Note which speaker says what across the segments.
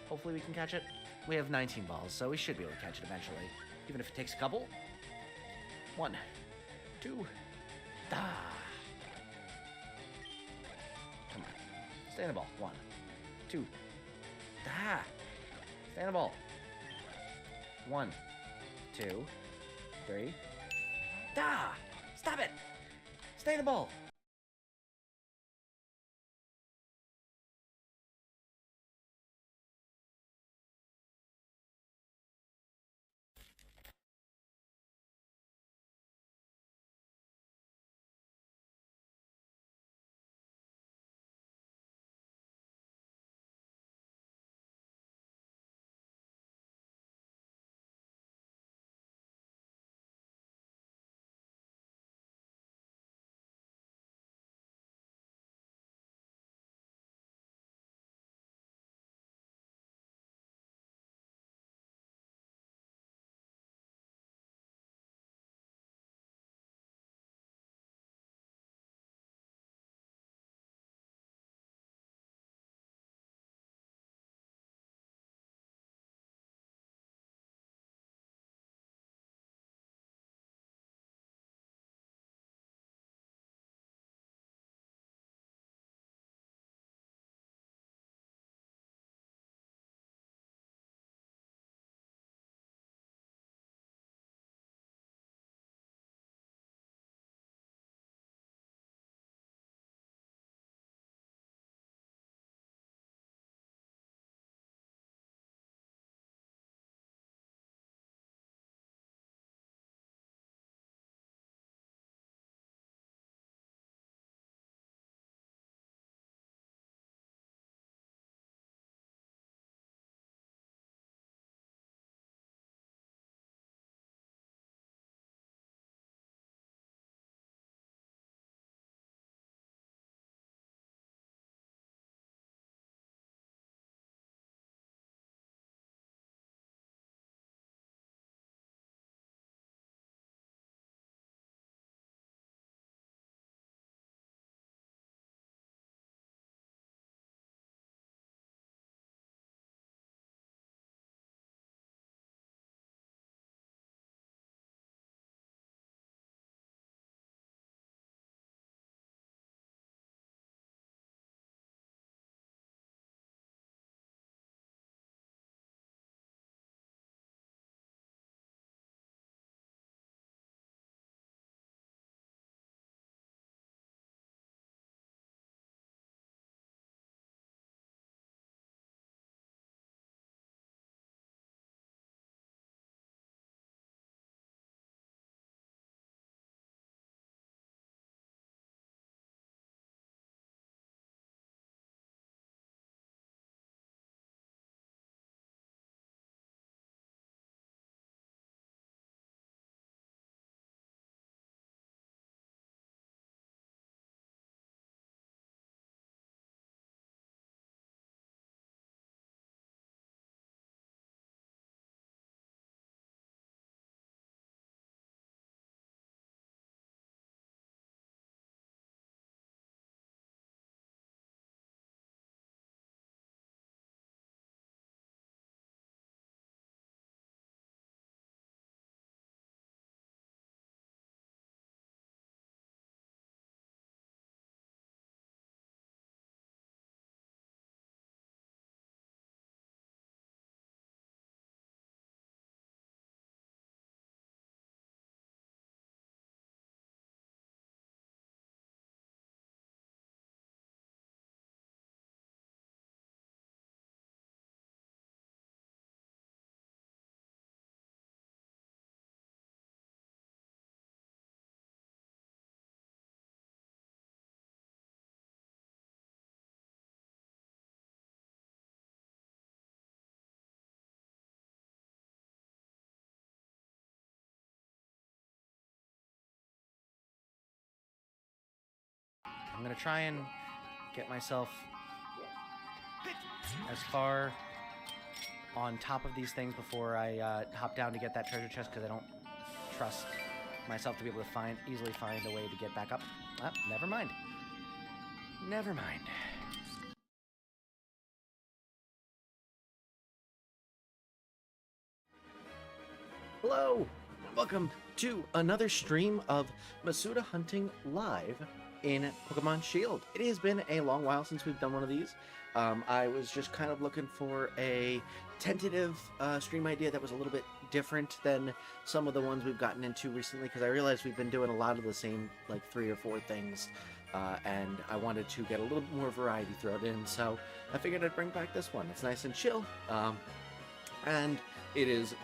Speaker 1: Hopefully we can catch it. We have 19 balls, so we should be able to catch it eventually. Even if it takes a couple. 1, 2, da. Come on. Stay in the ball. 1, 2, da. Stay in the ball. 1, 2, 3. Da! Stop it! Stay in the ball. I'm gonna try and get myself as far on top of these things before I hop down to get that treasure chest, because I don't trust myself to be able to easily find a way to get back up. Ah, never mind. Never mind. Hello! Welcome to another stream of Masuda Hunting Live in Pokemon Shield. It has been a long while since we've done one of these. I was just kind of looking for a tentative stream idea that was a little bit different than some of the ones we've gotten into recently, because I realized we've been doing a lot of the same, like, 3 or 4 things, and I wanted to get a little bit more variety thrown in, so I figured I'd bring back this one. It's nice and chill, and it is,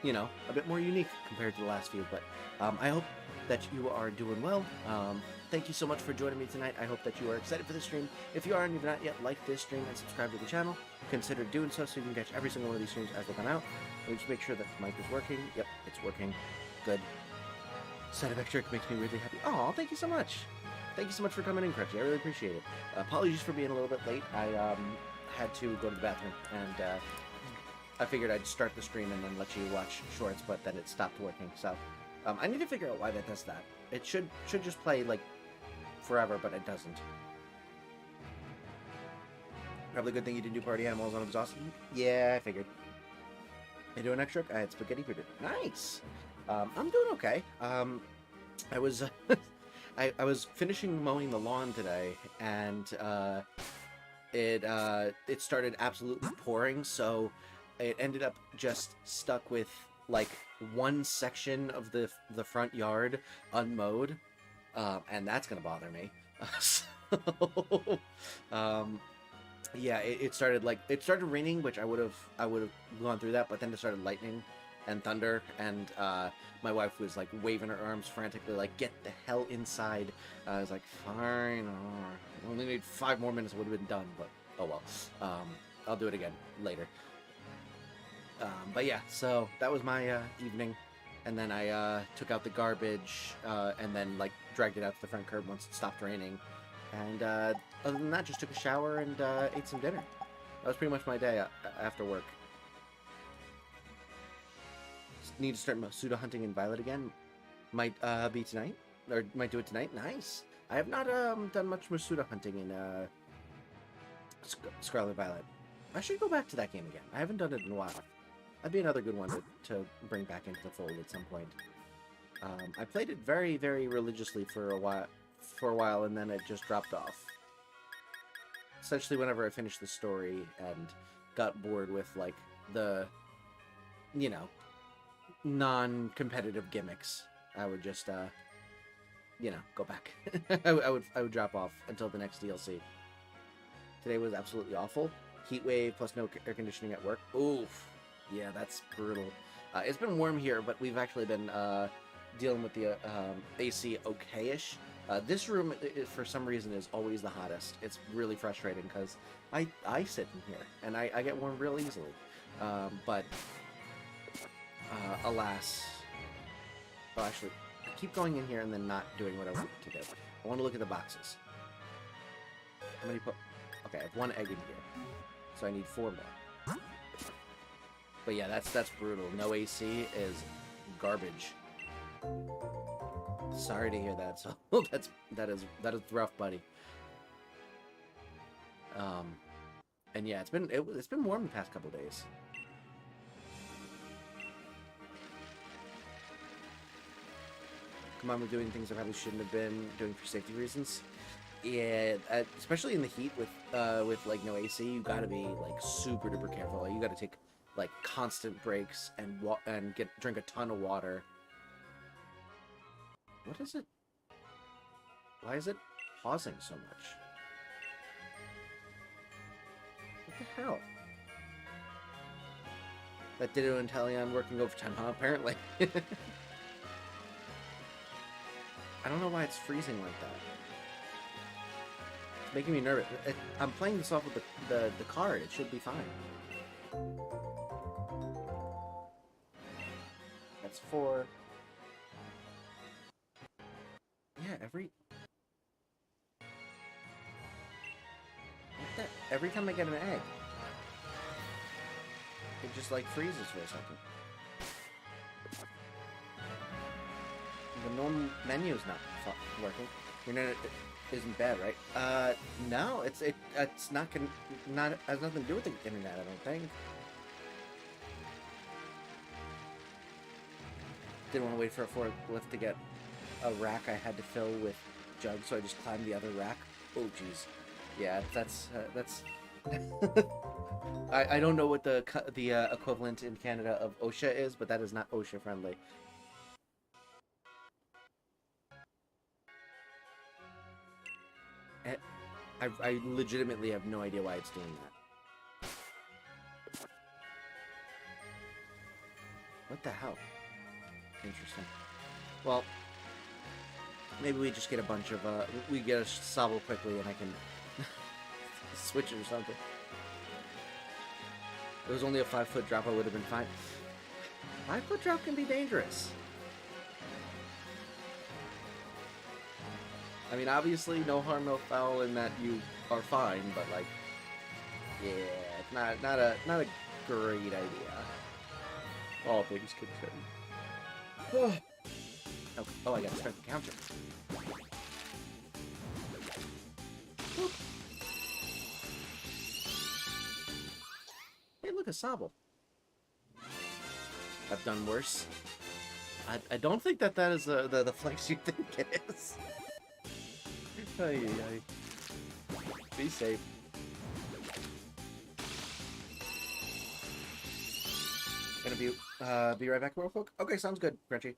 Speaker 1: you know, a bit more unique compared to the last few, but I hope that you are doing well. Thank you so much for joining me tonight. I hope that you are excited for this stream. If you are and you've not yet liked this stream and subscribed to the channel, consider doing so you can catch every single one of these streams as they come out. And just make sure that the mic is working. Yep, it's working. Good. Side of Ectric makes me really happy. Oh, thank you so much. Thank you so much for coming in, Crutchy. I really appreciate it. Apologies for being a little bit late. I had to go to the bathroom, and I figured I'd start the stream and then let you watch shorts, but then it stopped working. So I need to figure out why that does that. It should just play like forever, but it doesn't. Probably a good thing you didn't do party animals on exhaustion. Yeah, I figured. You doing Ectric? I had spaghetti for dinner. Nice. I'm doing okay. I was I was finishing mowing the lawn today, and it started absolutely pouring, so it ended up just stuck with like one section of the front yard unmowed, and that's gonna bother me. So, yeah, it started raining, which I would have gone through that, but then it started lightning and thunder, and my wife was like waving her arms frantically, like, get the hell inside. I was like, fine, I only need 5 more minutes, I would have been done, but oh well. I'll do it again later. But yeah, so that was my evening, and then I took out the garbage, and then like dragged it out to the front curb once it stopped raining, and other than that, just took a shower and ate some dinner. That was pretty much my day after work. Need to start Masuda hunting in Violet again. Might be tonight, or might do it tonight. Nice. I have not done much Masuda hunting in Scarlet Violet. I should go back to that game again. I haven't done it in a while. That'd be another good one to bring back into the fold at some point. I played it very, very religiously for a while, and then it just dropped off. Essentially, whenever I finished the story and got bored with like the, you know, non-competitive gimmicks, I would just, you know, go back. I would drop off until the next DLC. Today was absolutely awful. Heat wave plus no air conditioning at work. Oof. Yeah, that's brutal. It's been warm here, but we've actually been dealing with the AC okay-ish. This room, for some reason, is always the hottest. It's really frustrating because I sit in here, and I get warm real easily. But alas. Well, actually, I keep going in here and then not doing what I want to do. I want to look at the boxes. How many Okay, I have 1 egg in here, so I need 4 more. But yeah, that's brutal. No AC is garbage. Sorry to hear that. So that is rough, buddy. And yeah, it's been warm the past couple days. Come on, we're doing things I probably shouldn't have been doing for safety reasons. Yeah, especially in the heat with like no AC, you gotta be like super duper careful. Like, you gotta take like constant breaks and drink a ton of water. What is it? Why is it pausing so much? What the hell? That Ditto and Talion working overtime, huh? Apparently. I don't know why it's freezing like that. It's making me nervous. I'm playing this off with the card. It should be fine. That's 4. Yeah, every time I get an egg, it just like freezes for a second. The normal menu's not working. Your internet isn't bad, right? No, it's not has nothing to do with the internet, I don't think. didn't want to wait for a forklift to get a rack I had to fill with jugs, so I just climbed the other rack. Oh, jeez. Yeah, that's... I don't know what the equivalent in Canada of OSHA is, but that is not OSHA friendly. I legitimately have no idea why it's doing that. What the hell? Interesting. Well, maybe we just get a bunch of, we get a Sobble quickly and I can switch it or something. If it was only a 5-foot drop, I would have been fine. 5-foot drop can be dangerous. I mean, obviously, no harm, no foul in that you are fine, but, like, yeah, it's not a great idea. All things considered. Oh, I gotta start the counter. Whoop. Hey, look, a Sobble. I've done worse. I don't think that is the flex you think it is. Ay, ay. Be safe. Gonna be right back real quick. Okay, sounds good, Crunchy.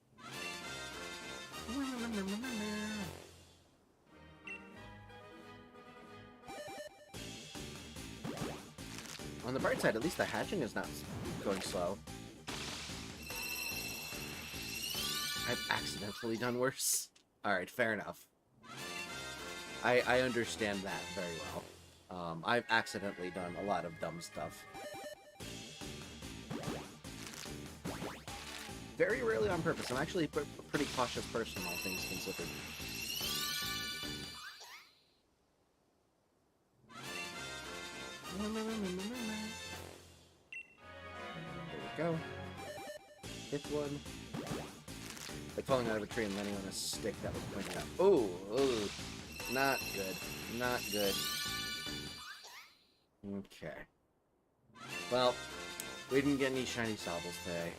Speaker 1: On the bright side, at least the hatching is not going slow. I've accidentally done worse. Alright, fair enough. I understand that very well. I've accidentally done a lot of dumb stuff. Very rarely on purpose. I'm actually a pretty cautious person, all things considered. There we go. Fifth one. Like falling out of a tree and landing on a stick that was pointed out. Oh, not good. Not good. Okay. Well, we didn't get any shiny Sobbles today.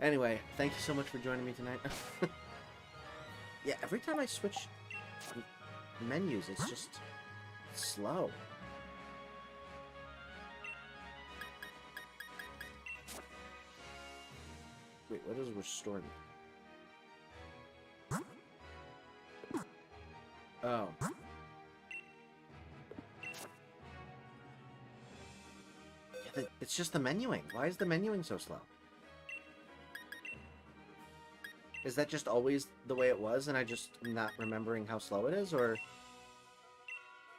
Speaker 1: Anyway, thank you so much for joining me tonight. Yeah, every time I switch menus, it's just slow. Wait, what does restore me? Oh. Yeah, it's just the menuing. Why is the menuing so slow? Is that just always the way it was and I just am not remembering how slow it is? Or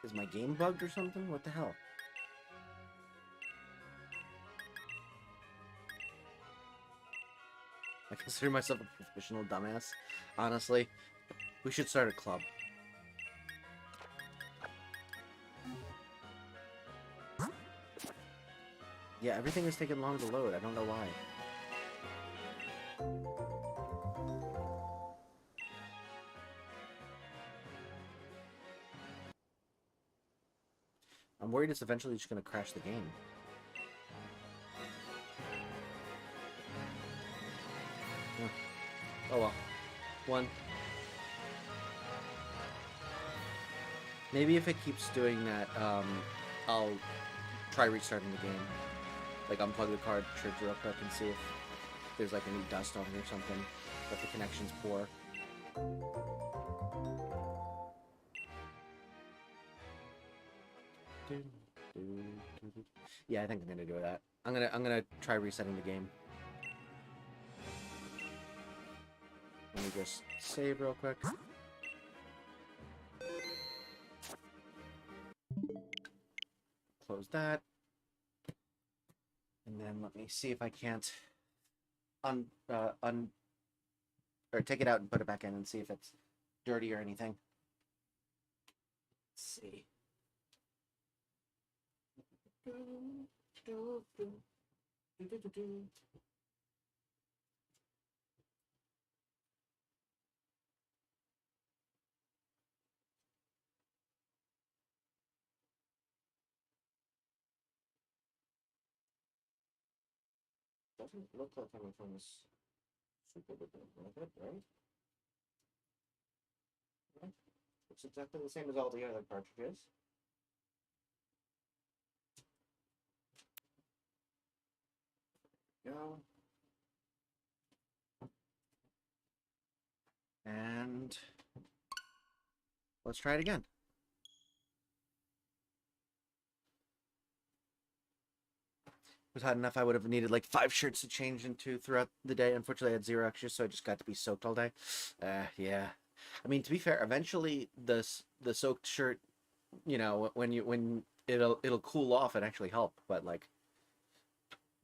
Speaker 1: is my game bugged or something? What the hell? I consider myself a professional dumbass. Honestly, we should start a club. Yeah, everything is taking long to load. I don't know why. I'm worried it's eventually just going to crash the game. Oh well. One. Maybe if it keeps doing that, I'll try restarting the game. Like, unplug the cartridge real quick and see if there's like any dust on it or something. If the connection's poor. Yeah, I think I'm gonna do that. I'm gonna try resetting the game. Let me just save real quick. Close that. And then let me see if I can't or take it out and put it back in and see if it's dirty or anything. Let's see. Doesn't look like I'm from this Right? Yeah. Looks exactly the same as all the other cartridges. Go. And let's try it again. Was hot enough, I would have needed like 5 shirts to change into throughout the day. Unfortunately, I had 0 extras, so I just got to be soaked all day. Yeah. I mean, to be fair, eventually the soaked shirt, you know, when it'll cool off and actually help, but like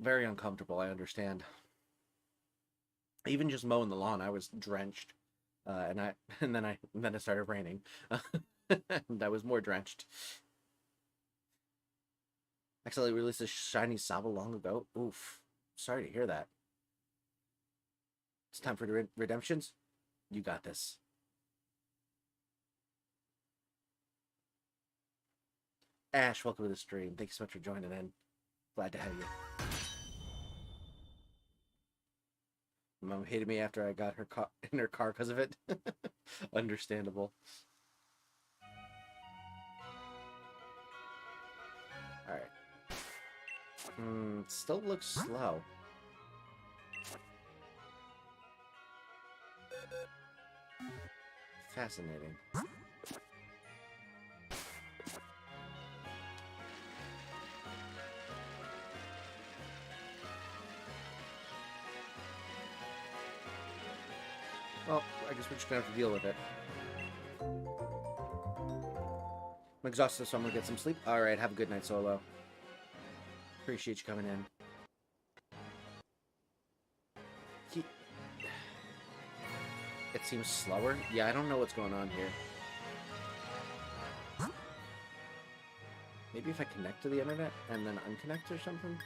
Speaker 1: very uncomfortable. I understand. Even just mowing the lawn, I was drenched, and then it started raining, and I was more drenched. Accidentally released a shiny Sobble long ago. Oof. Sorry to hear that. It's time for the redemptions. You got this. Ash, welcome to the stream. Thanks so much for joining in. Glad to have you. Mom hated me after I got her in her car because of it. Understandable. Alright. Still looks slow. Fascinating. Well, I guess we're just gonna have to deal with it. I'm exhausted, so I'm gonna get some sleep. Alright, have a good night, Solo. Appreciate you coming in. It seems slower. Yeah, I don't know what's going on here. Maybe if I connect to the internet and then unconnect or something?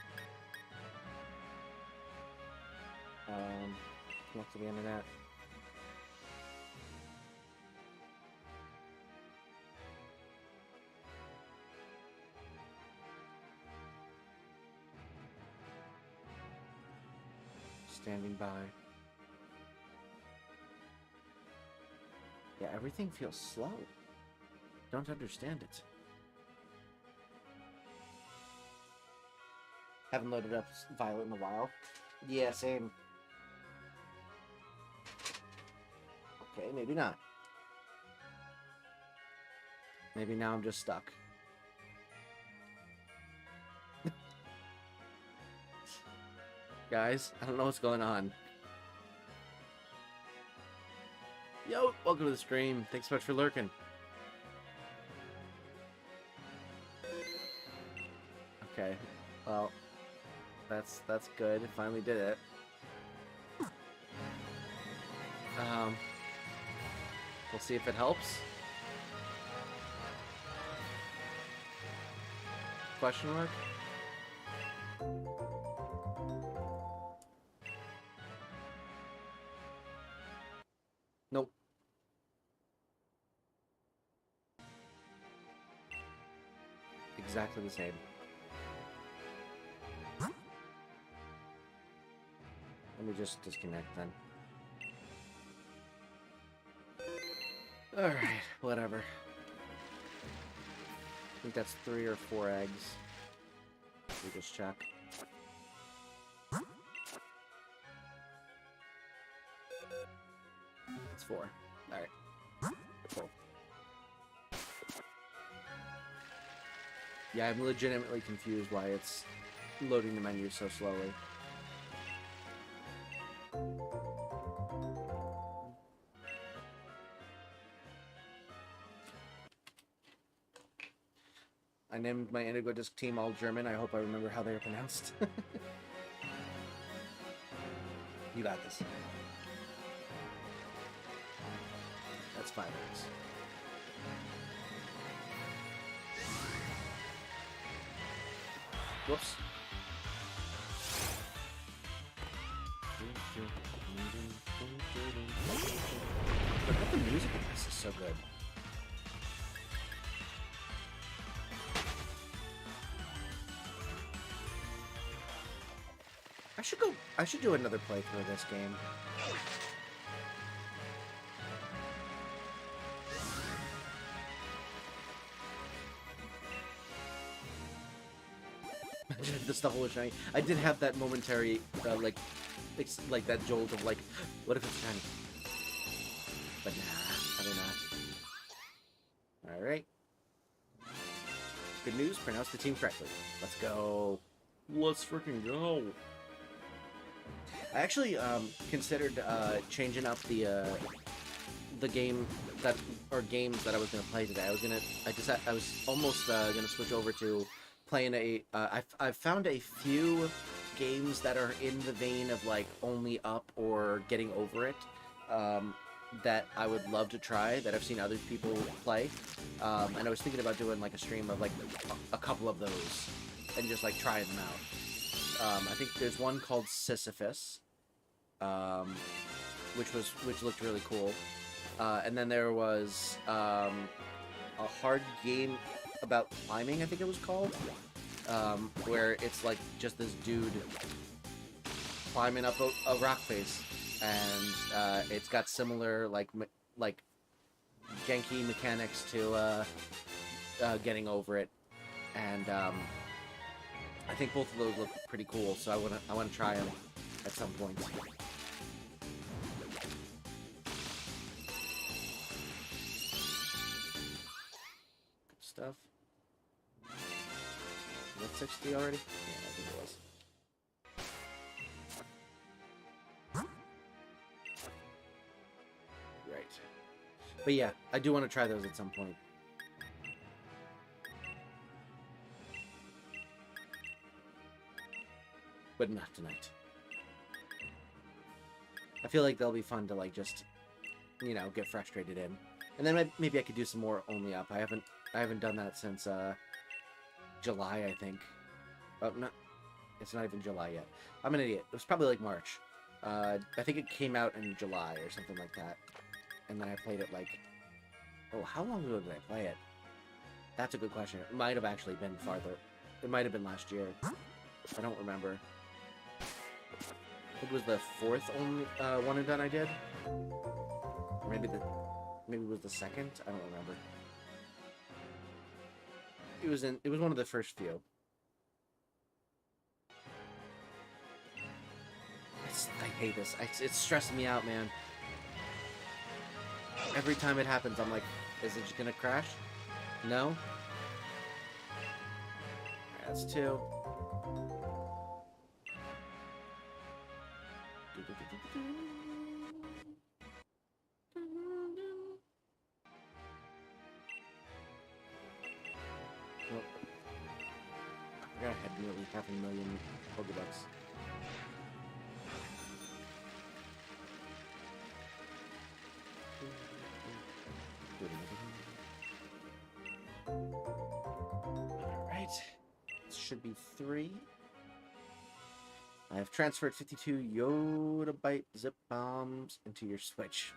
Speaker 1: Connect to the internet. Standing by. Yeah, everything feels slow. Don't understand it. Haven't loaded up Violet in a while. Yeah, same. Okay, maybe not. Maybe now I'm just stuck. Guys, I don't know what's going on. Yo, welcome to the stream. Thanks so much for lurking. Okay, well, that's good. It finally did it. We'll see if it helps. Question mark? Nope. Exactly the same. Let me just disconnect then. Alright, whatever. I think that's 3 or 4 eggs. We just check. It's 4. Alright. Cool. Yeah, I'm legitimately confused why it's loading the menu so slowly. I named my Indigo Disc team all German. I hope I remember how they are pronounced. You got this. That's 5 eggs. Whoops. Look at the music in this is so good. I should do another playthrough of this game. Imagine if the stuff was shiny. I did have that momentary, like that jolt of like, what if it's shiny? But nah, probably not. Alright. Good news, pronounce the team correctly. Let's go. Let's freaking go. I actually considered changing up the game that, or games that I was gonna play today. I was almost gonna switch over to playing I've found a few games that are in the vein of like Only Up or Getting Over It, that I would love to try, that I've seen other people play, and I was thinking about doing like a stream of like a couple of those and just like trying them out. I think there's one called Sisyphus, which looked really cool, and then there was a hard game about climbing, I think it was called, where it's like just this dude climbing up a rock face, and it's got similar like janky mechanics to Getting Over It, and I think both of those look pretty cool, so I wanna try them at some point. Good stuff. Was that 60 already? Yeah, I think it was. Right. But yeah, I do want to try those at some point. But not tonight. I feel like they'll be fun to like just, you know, get frustrated in. And then maybe I could do some more Only Up. I haven't done that since July, I think. Oh, no, it's not even July yet. I'm an idiot. It was probably like March. I think it came out in July or something like that. And then I played it like... Oh, how long ago did I play it? That's a good question. It might have actually been farther. It might have been last year. I don't remember. It was the fourth only one and done I did. Or maybe it was the second. I don't remember. It was one of the first few. I hate this. It's stressing me out, man. Every time it happens, I'm like, is it just gonna crash? No? Alright, that's 2. Well, I forgot I had nearly 500,000 Pokebucks. Alright. This should be 3. I have transferred 52 Yodabyte zip bombs into your Switch.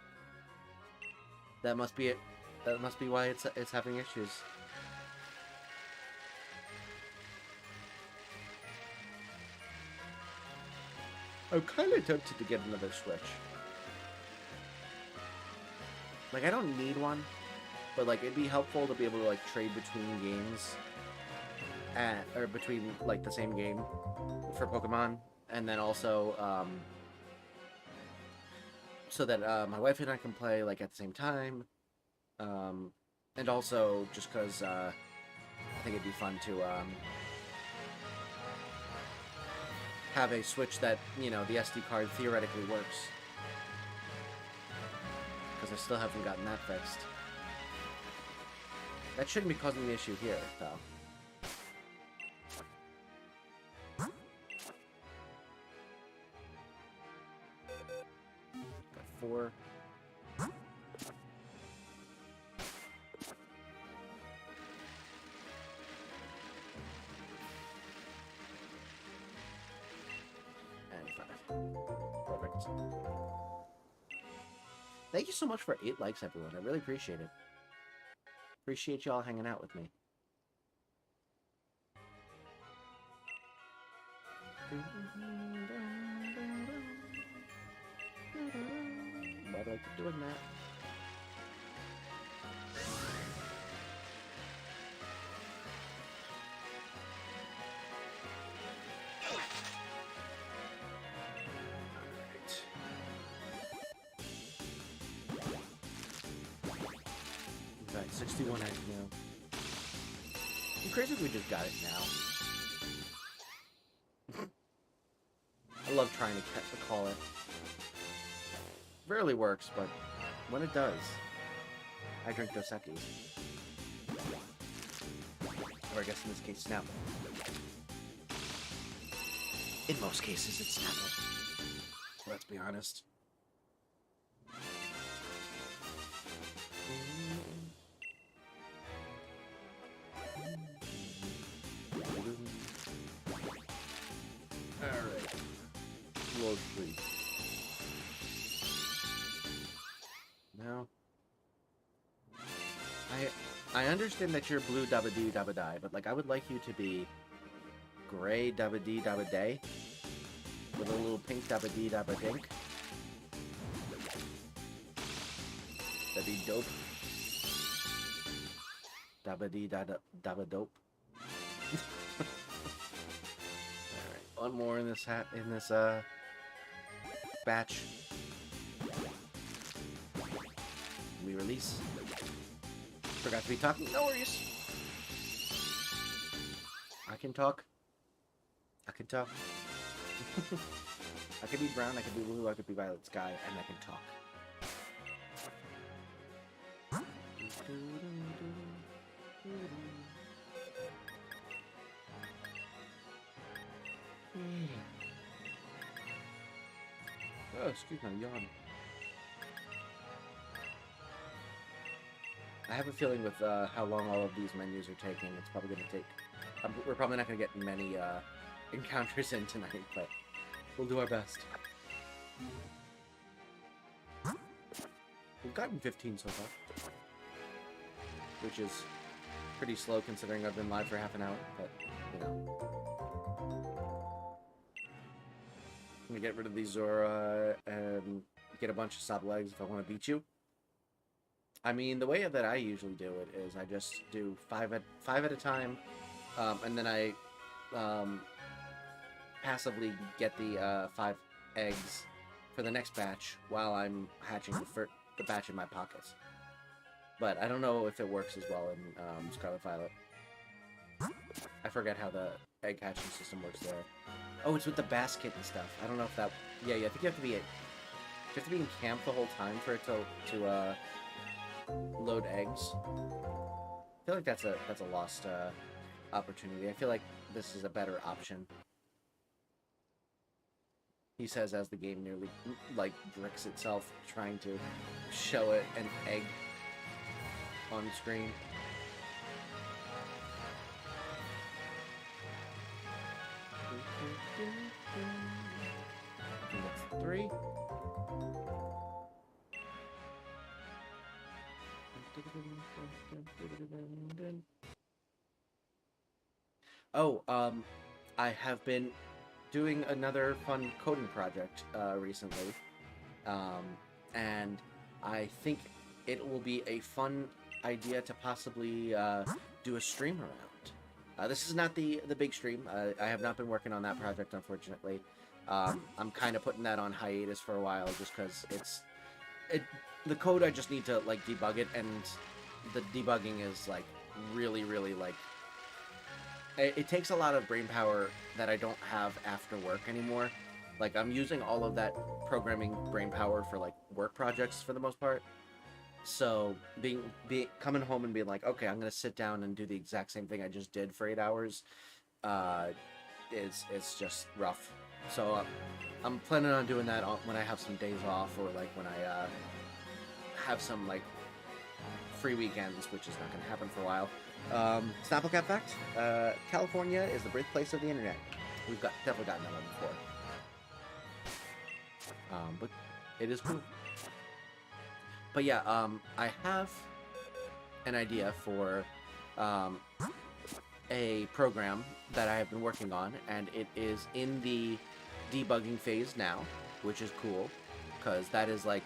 Speaker 1: That must be it. That must be why it's having issues. I'm kind of tempted to get another Switch. Like, I don't need one, but like it'd be helpful to be able to like trade between games, or between like the same game for Pokemon, and then also so that my wife and I can play like at the same time, and also just because I think it'd be fun to have a Switch that, you know, the SD card theoretically works. Because I still haven't gotten that fixed. That shouldn't be causing the issue here, though. Got 4. And 5. Perfect. Thank you so much for 8 likes, everyone. I really appreciate it. Appreciate y'all hanging out with me. like doing that. Right, 61 eggs now. I'm crazy if we just got it now. I love trying to call it. Rarely works, but when it does, I drink Dos Equis. Or I guess in this case, Snapple. In most cases, it's Snapple. Let's be honest. Alright. Low sleep. Now, I understand that you're blue dabba dee dabba die, but like I would like you to be gray dabba dee dabba day with a little pink dabba dee dabba dink. That'd be dope. Dabba dee dabba dope. Alright, one more in this batch. We release. Forgot to be talking. No worries. I can talk. I can talk. I could be brown, I could be blue, I could be violet sky, and I can talk. Oh, excuse my yawn. I have a feeling with how long all of these menus are taking, it's probably going to take... we're probably not going to get many encounters in tonight, but we'll do our best. We've gotten 15 so far, which is pretty slow considering I've been live for half an hour, but, you know. I'm going to get rid of these Zora and get a bunch of Sobble eggs if I want to beat you. I mean, the way that I usually do it is I just do five at a time, and then I passively get the 5 eggs for the next batch while I'm hatching the batch in my pockets. But I don't know if it works as well in Scarlet Violet. I forget how the egg hatching system works there. Oh, it's with the basket and stuff. I don't know if that... Yeah, I think you have to be in camp the whole time for it to load eggs. I feel like that's a lost opportunity. I feel like this is a better option. He says as the game nearly like bricks itself trying to show it an egg on screen. I think that's 3. Oh, I have been doing another fun coding project recently, and I think it will be a fun idea to possibly do a stream around. This is not the big stream. I have not been working on that project, unfortunately. I'm kind of putting that on hiatus for a while just because the code, I just need to like debug it, and the debugging is like really like it takes a lot of brain power that I don't have after work anymore. Like I'm using all of that programming brain power for like work projects for the most part. So coming home and being like, okay, I'm gonna sit down and do the exact same thing I just did for 8 hours, it's just rough. So I'm planning on doing that when I have some days off, or like when I have some like free weekends, which is not going to happen for a while. Snapple Cat fact: California is the birthplace of the internet. We've definitely gotten that one before, but it is cool. But yeah, I have an idea for a program that I have been working on, and it is in the debugging phase now, which is cool, because that is like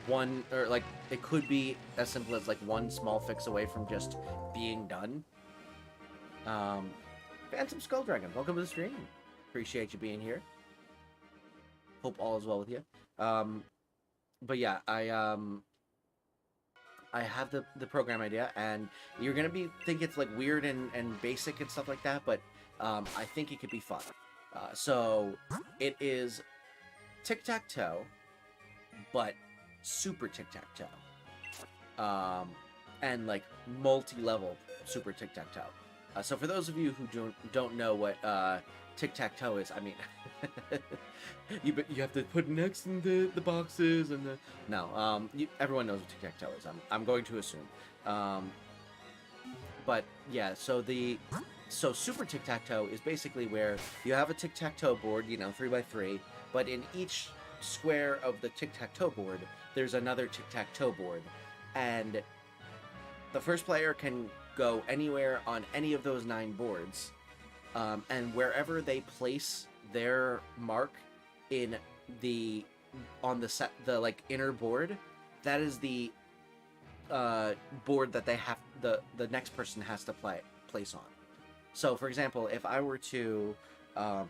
Speaker 1: one, or like it could be as simple as like one small fix away from just being done. Phantom Skull Dragon, welcome to the stream. Appreciate you being here. Hope all is well with you. But yeah, I have the program idea, and you're gonna think it's like weird and basic and stuff like that, but I think it could be fun. So it is tic-tac-toe, but super tic-tac-toe, and like multi-level super tic-tac-toe. So for those of you who don't know what tic-tac-toe is, I mean, you have to put an X in the boxes and the no. Everyone knows what tic-tac-toe is. I'm going to assume. But yeah, so super tic-tac-toe is basically where you have a tic-tac-toe board, 3x3, but in each square of the tic-tac-toe board, there's another tic-tac-toe board, and the first player can go anywhere on any of those 9 boards, and wherever they place their mark in on the like inner board, that is the board that they have the next person has to place on. So, for example, if I were to, how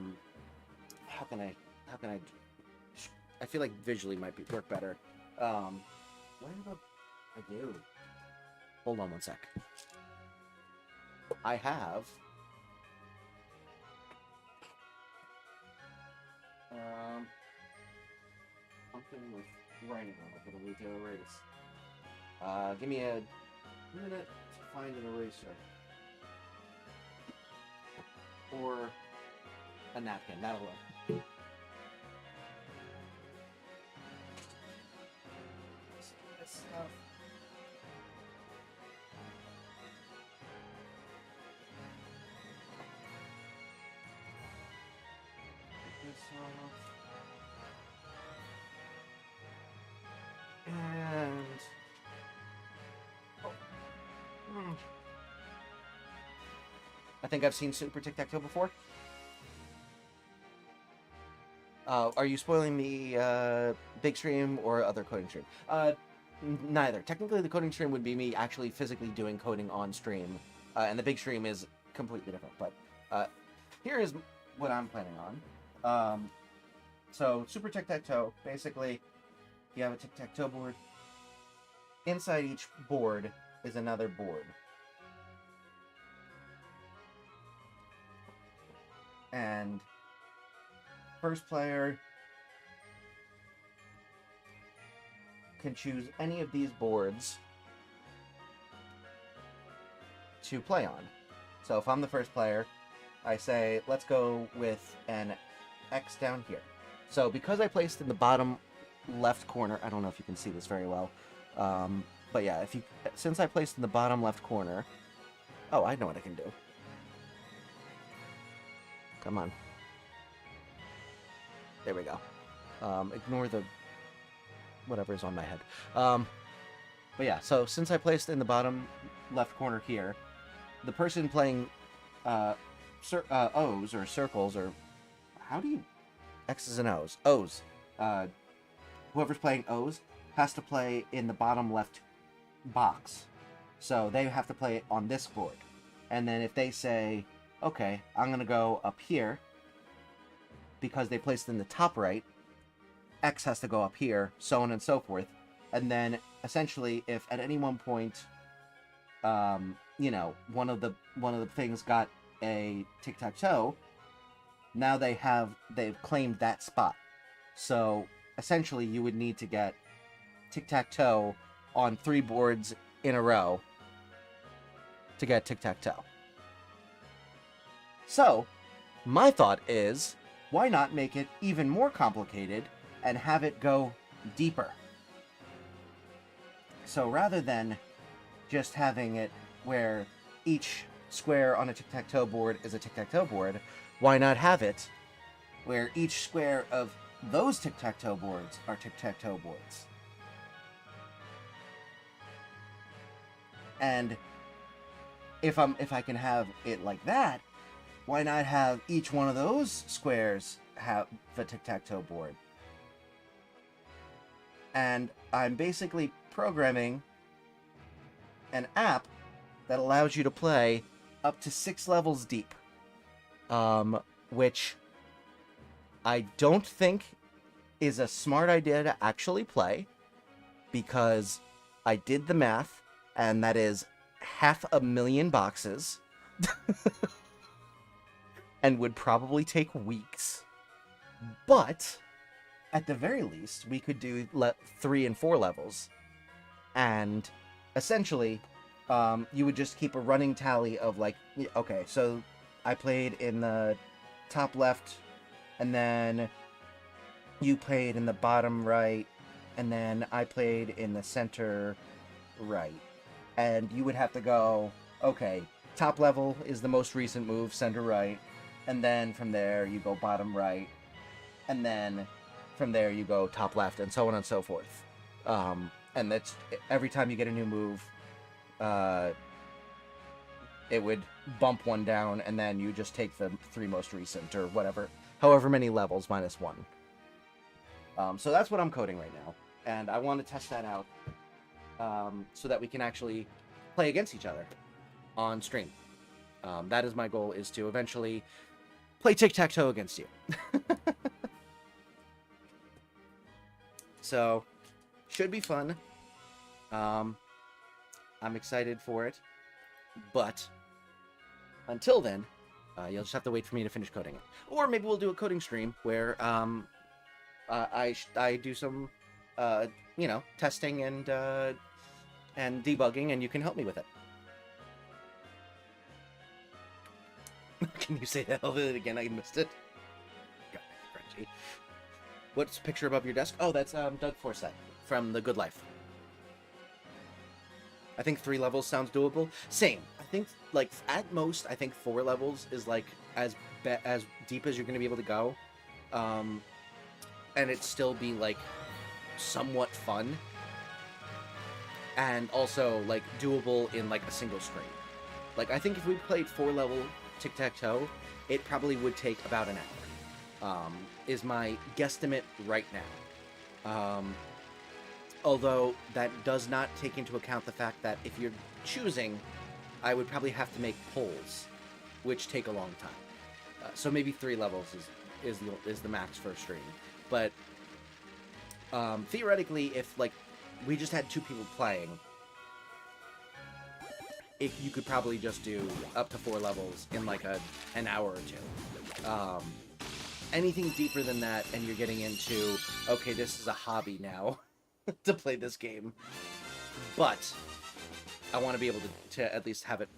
Speaker 1: can I feel like visually might work better. What did I do? Hold on one sec. I have something with writing on it that I need to erase. Give me a minute to find an eraser. Or a napkin, that'll work. This stuff. This off. And I think I've seen Super Tic-Tac-Toe before. Are you spoiling the big stream or other coding stream? Neither. Technically, the coding stream would be me actually physically doing coding on stream, and the big stream is completely different. But here is what I'm planning on. So, Super Tic-Tac-Toe, basically, you have a tic-tac-toe board. Inside each board is another board. And first player can choose any of these boards to play on. So if I'm the first player, I say, let's go with an X down here. So because I placed in the bottom left corner, I don't know if you can see this very well, but yeah, since I placed in the bottom left corner, oh, I know what I can do. Come on. There we go. Ignore the whatever's on my head. But yeah, so since I placed in the bottom left corner here, the person playing O's or circles, or how do you X's and O's? O's. Whoever's playing O's has to play in the bottom left box. So they have to play on this board. And then if they say, okay, I'm going to go up here, because they placed in the top right, X has to go up here, so on and so forth. And then, essentially, if at any one point, one of the things got a tic-tac-toe, now they've claimed that spot. So, essentially, you would need to get tic-tac-toe on 3 boards in a row to get tic-tac-toe. So, my thought is, why not make it even more complicated and have it go deeper? So rather than just having it where each square on a tic-tac-toe board is a tic-tac-toe board, why not have it where each square of those tic-tac-toe boards are tic-tac-toe boards? And if I can have it like that, why not have each one of those squares have a tic-tac-toe board? And I'm basically programming an app that allows you to play up to 6 levels deep. Which I don't think is a smart idea to actually play, because I did the math, and that is 500,000 boxes, and would probably take weeks. But at the very least, we could do 3 and 4 levels, and essentially, you would just keep a running tally of like, okay, so I played in the top left, and then you played in the bottom right, and then I played in the center right. And you would have to go, okay, top level is the most recent move, center right, and then from there you go bottom right, and then from there you go top left, and so on and so forth. And that's every time you get a new move, it would bump one down, and then you just take the 3 most recent, or whatever, however many levels minus 1. So that's what I'm coding right now, and I want to test that out, so that we can actually play against each other on stream. That is my goal, is to eventually play tic-tac-toe against you. So, should be fun. I'm excited for it, but until then, you'll just have to wait for me to finish coding it. Or maybe we'll do a coding stream where I do some, testing and debugging, and you can help me with it. Can you say that again? I missed it. God, Frenchie. What's the picture above your desk? Oh, that's Doug Forsett from The Good Life. I think 3 levels sounds doable. Same. I think, like, at most, I think 4 levels is, like, as deep as you're going to be able to go. And it still be, like, somewhat fun. And also, like, doable in, like, a single screen. Like, I think if we played 4-level tic-tac-toe, it probably would take about an hour. Is my guesstimate right now. Although that does not take into account the fact that if you're choosing, I would probably have to make polls, which take a long time. So maybe 3 levels is the max for a stream. But theoretically, if like we just had 2 people playing, you could probably just do up to 4 levels in like an hour or 2. Anything deeper than that, and you're getting into, okay, this is a hobby now to play this game. But I want to be able to at least have it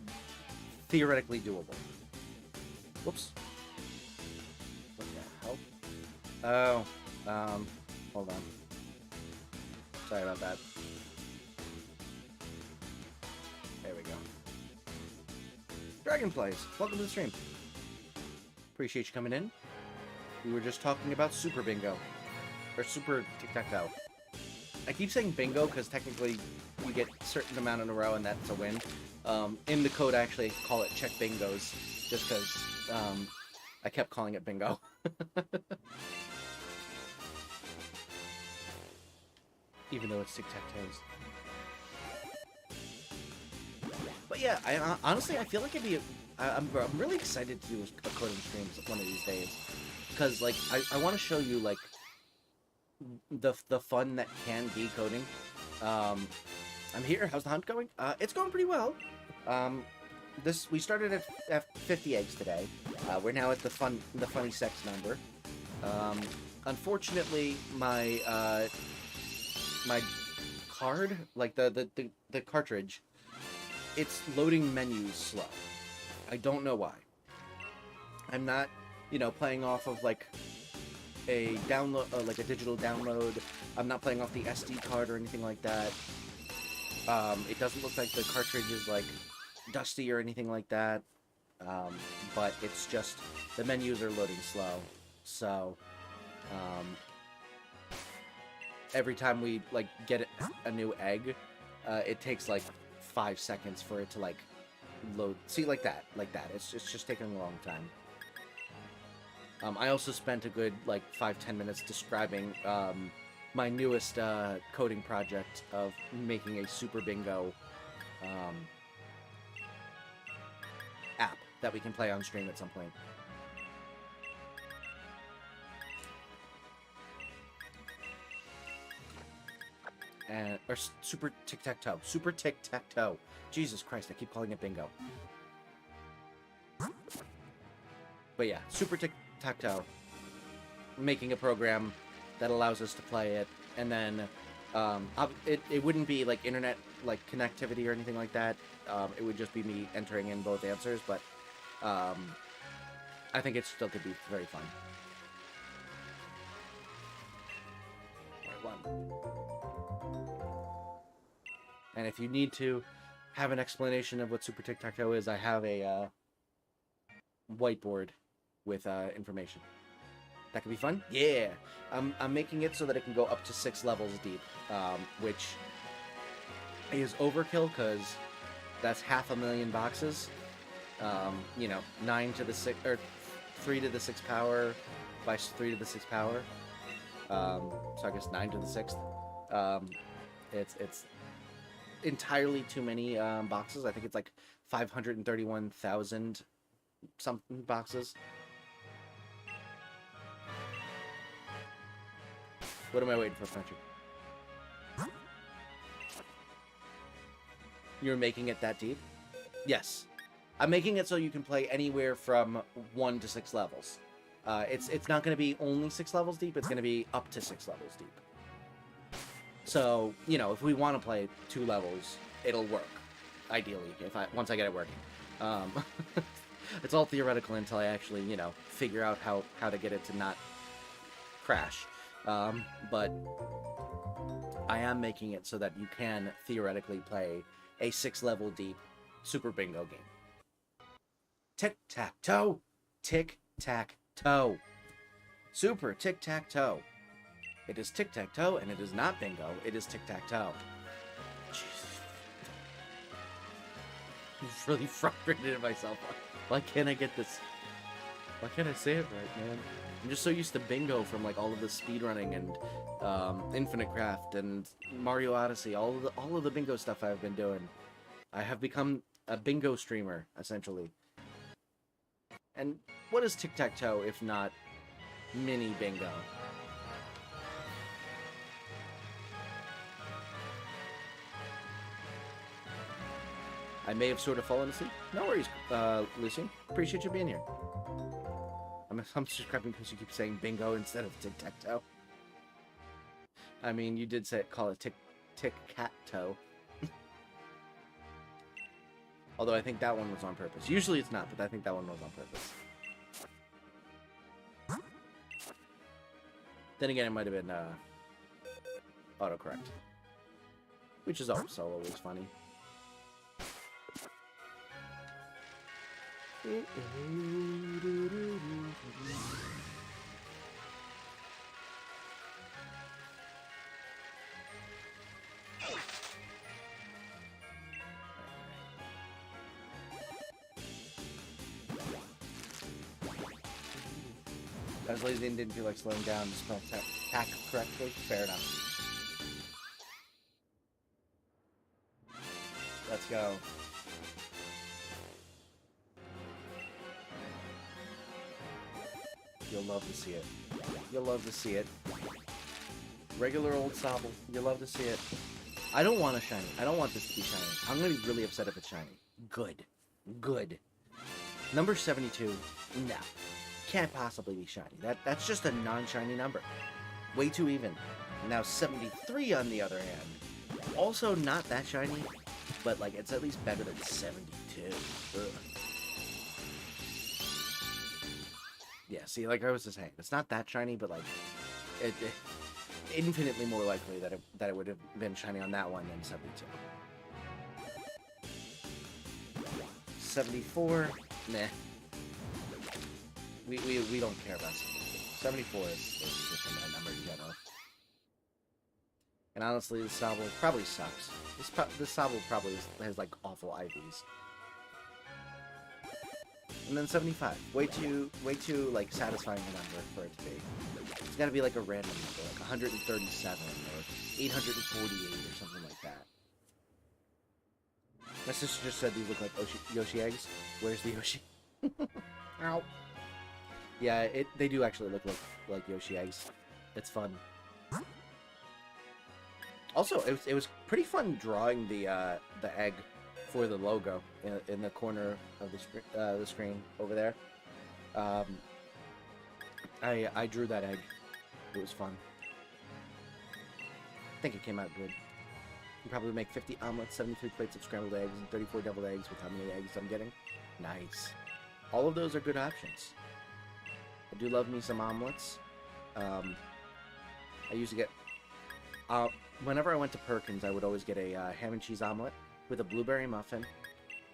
Speaker 1: theoretically doable. Whoops. What the hell? Oh, hold on. Sorry about that. There we go. Dragonflies, welcome to the stream. Appreciate you coming in. We were just talking about Super Bingo. Or Super Tic-Tac-Toe. I keep saying bingo because technically you get a certain amount in a row and that's a win. In the code I actually call it check bingos, just because I kept calling it bingo. Even though it's tic-tac-toes. But yeah, honestly I feel like I'm really excited to do a coding stream one of these days. Because, like, I want to show you, like, the fun that can be coding. I'm here. How's the hunt going? It's going pretty well. We started at 50 eggs today. We're now at the funny sex number. Unfortunately, my card, like the cartridge, it's loading menus slow. I don't know why. I'm not, playing off of like a download, like a digital download. I'm not playing off the SD card or anything like that. It doesn't look like the cartridge is like dusty or anything like that. But it's just the menus are loading slow. So every time we like get a new egg, it takes like 5 seconds for it to like load. See, like that. It's just taking a long time. I also spent a good, like, 5-10 minutes describing my newest coding project of making a Super Bingo app that we can play on stream at some point. And or Super Tic-Tac-Toe. Super Tic-Tac-Toe. Jesus Christ, I keep calling it Bingo. But yeah, Super Tic-Tac-Toe. Making a program that allows us to play it, and then it wouldn't be like internet like connectivity or anything like that. It would just be me entering in both answers, but I think it still could be very fun. All right, one. And if you need to have an explanation of what Super Tic-Tac-Toe is, I have a whiteboard with information. That could be fun. Yeah, I'm making it so that it can go up to 6 levels deep, which is overkill because that's 500,000 boxes. You know, 9 to the 6 or 3 to the 6th power by 3 to the 6th power. So I guess 9 to the 6th. It's entirely too many boxes. I think it's like 531,000 something boxes. What am I waiting for, Frenchie? You're making it that deep? Yes. I'm making it so you can play anywhere from 1 to 6 levels. It's not going to be only 6 levels deep. It's going to be up to 6 levels deep. So, you know, if we want to play 2 levels, it'll work. Ideally, once I get it working. It's all theoretical until I actually, you know, figure out how to get it to not crash. But I am making it so that you can theoretically play a 6-level deep Super Bingo game. Tic-tac-toe! Tic-tac-toe! Super Tic-tac-toe! It is tic-tac-toe, and it is not bingo. It is tic-tac-toe. Jesus. I'm really frustrated at myself. Why can't I get this? Why can't I say it right, man? I'm just so used to bingo from like all of the speedrunning and Infinite Craft and Mario Odyssey, all of the bingo stuff I've been doing. I have become a bingo streamer, essentially. And what is tic-tac-toe if not mini bingo? I may have sort of fallen asleep. No worries, Lucian. Appreciate you being here. I'm subscribing because you keep saying bingo instead of tic-tac-toe. I mean, you did call it tic-cat-toe. Although I think that one was on purpose. Usually it's not, but I think that one was on purpose. Then again, it might have been autocorrect. Which is also always funny. I was lazy and didn't feel like slowing down to spell tack correctly. Fair enough. Let's go. You'll love to see it. You'll love to see it. Regular old Sobble. You'll love to see it. I don't want a shiny. I don't want this to be shiny. I'm going to be really upset if it's shiny. Good. Good. Number 72. No. Can't possibly be shiny. That's just a non-shiny number. Way too even. Now 73 on the other hand. Also not that shiny, but like it's at least better than 72. Ugh. Yeah, see, like I was just saying, it's not that shiny, but like it infinitely more likely that it would have been shiny on that one than 72. 74, nah. We don't care about 74. 74 is just a bad number in general. And honestly, this Sobble probably sucks. This Sobble probably has like awful IVs. And then 75. Way too, like, satisfying a number for it to be. It's gotta be, like, a random number, like 137 or 848 or something like that. My sister just said these look like Yoshi eggs. Where's the Yoshi? Ow. Yeah, they do actually look like Yoshi eggs. It's fun. Also, it was pretty fun drawing the egg for the logo in the corner of the screen over there. I drew that egg. It was fun. I think it came out good. You probably make 50 omelets, 73 plates of scrambled eggs, and 34 deviled eggs with how many eggs I'm getting. Nice. All of those are good options. I do love me some omelets. I used to get... whenever I went to Perkins, I would always get a ham and cheese omelet with a blueberry muffin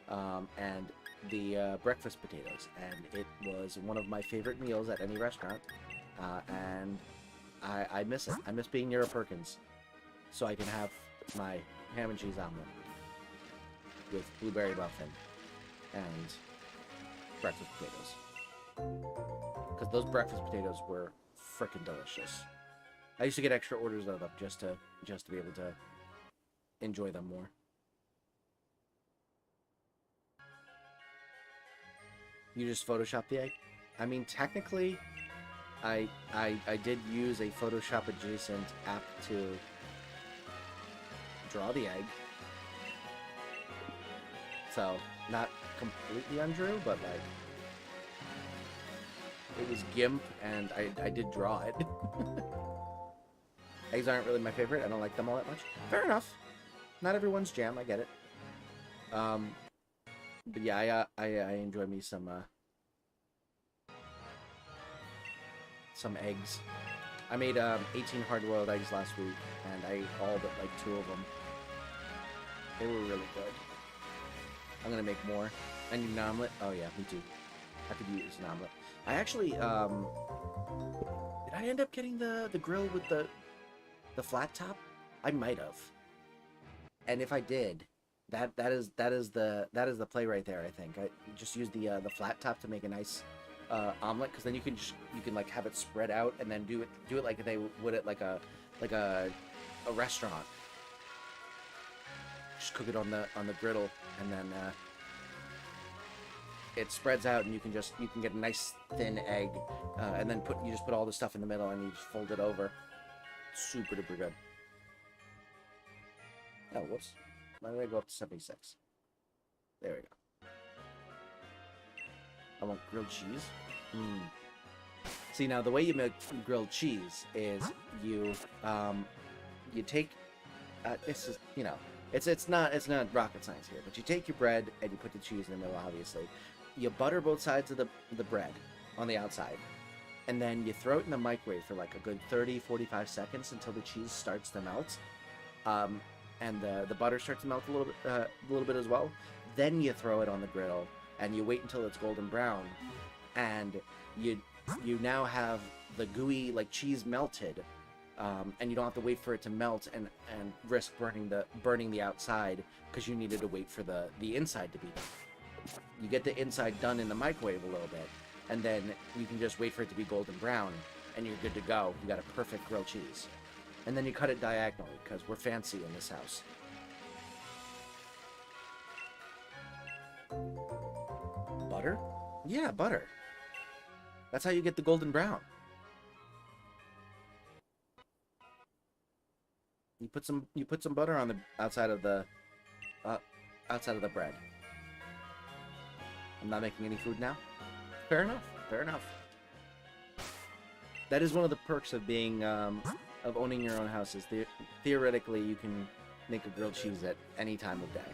Speaker 1: and the breakfast potatoes. And it was one of my favorite meals at any restaurant. And I miss it. I miss being near a Perkins so I can have my ham and cheese omelet with blueberry muffin and breakfast potatoes. Because those breakfast potatoes were frickin' delicious. I used to get extra orders of them just to be able to enjoy them more. You just Photoshop the egg? I mean, technically, I did use a Photoshop adjacent app to draw the egg. So, not completely undrew, but like, it was GIMP and I did draw it. Eggs aren't really my favorite. I don't like them all that much. Fair enough. Not everyone's jam. I get it. But yeah, I enjoy me some eggs. I made 18 hard-boiled eggs last week, and I ate all but like 2 of them. They were really good. I'm gonna make more. I need an omelet. Oh yeah, me too. I could use an omelet. I actually did I end up getting the grill with the flat top? I might have. And if I did, that is the play right there. I think I just use the flat top to make a nice omelet, because then you can like have it spread out and then do it like they would at like a restaurant. Just cook it on the griddle, and then it spreads out, and you can get a nice thin egg, and then you just put all the stuff in the middle and you just fold it over. Super duper good. Oh, whoops. Why did I go up to 76? There we go. I want grilled cheese. See, now the way you make grilled cheese is you take this is, you know, it's not rocket science here, but you take your bread and you put the cheese in the middle. Obviously, you butter both sides of the bread on the outside, and then you throw it in the microwave for like a good 30-45 seconds until the cheese starts to melt, and the butter starts to melt a little bit as well. Then you throw it on the griddle and you wait until it's golden brown, and you now have the gooey like cheese melted, and you don't have to wait for it to melt and risk burning the outside, because you needed to wait for the inside to be done. You get the inside done in the microwave a little bit, and then you can just wait for it to be golden brown, and you're good to go. You got a perfect grilled cheese. And then you cut it diagonally, because we're fancy in this house. Butter? Yeah, butter. That's how you get the golden brown. You put some butter on the outside of the bread. I'm not making any food now. Fair enough. Fair enough. That is one of the perks of being of owning your own house. Is theoretically you can make a grilled cheese at any time of day.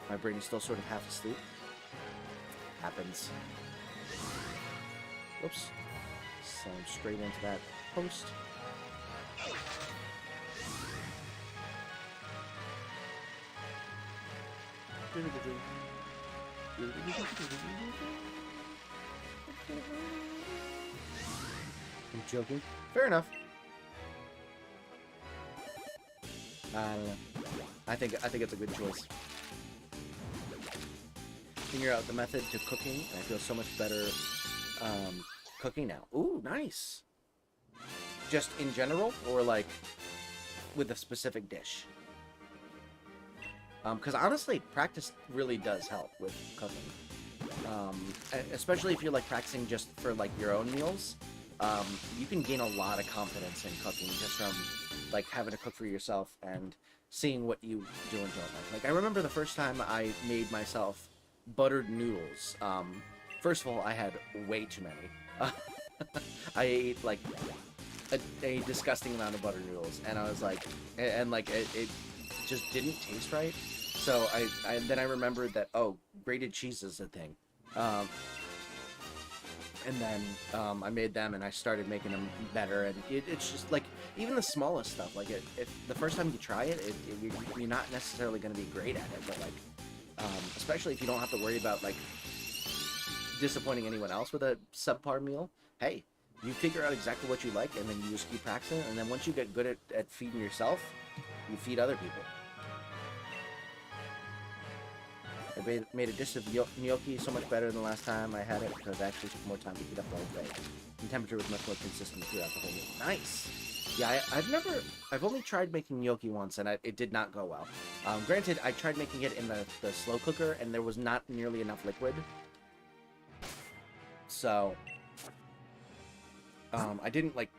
Speaker 1: My brain is still sort of half asleep. Happens. Whoops. Slam straight into that post. I'm joking. Fair enough. I don't know. I think it's a good choice. figure out the method to cooking, and I feel so much better cooking now. Ooh, nice. Just in general, or like with a specific dish? Because honestly, practice really does help with cooking. Especially if you're like practicing just for like your own meals. You can gain a lot of confidence in cooking just from like having to cook for yourself and seeing what you do and don't like. Like I remember the first time I made myself buttered noodles. First of all, I had way too many. I ate like a disgusting amount of buttered noodles, and I was like, and like it just didn't taste right. So then I remembered that, oh, grated cheese is a thing. And then I made them, and I started making them better. And it's just like even the smallest stuff. Like if the first time you try it, you're not necessarily going to be great at it. But like, especially if you don't have to worry about like disappointing anyone else with a subpar meal. Hey, you figure out exactly what you like, and then you just keep practicing. And then once you get good at feeding yourself, you feed other people. I made a dish of gnocchi so much better than the last time I had it because it actually took more time to heat up the whole thing. The temperature was much more consistent throughout the whole meal. Nice! Yeah, I've only tried making gnocchi once, and it did not go well. Granted, I tried making it in the slow cooker, and there was not nearly enough liquid. So, I didn't, like,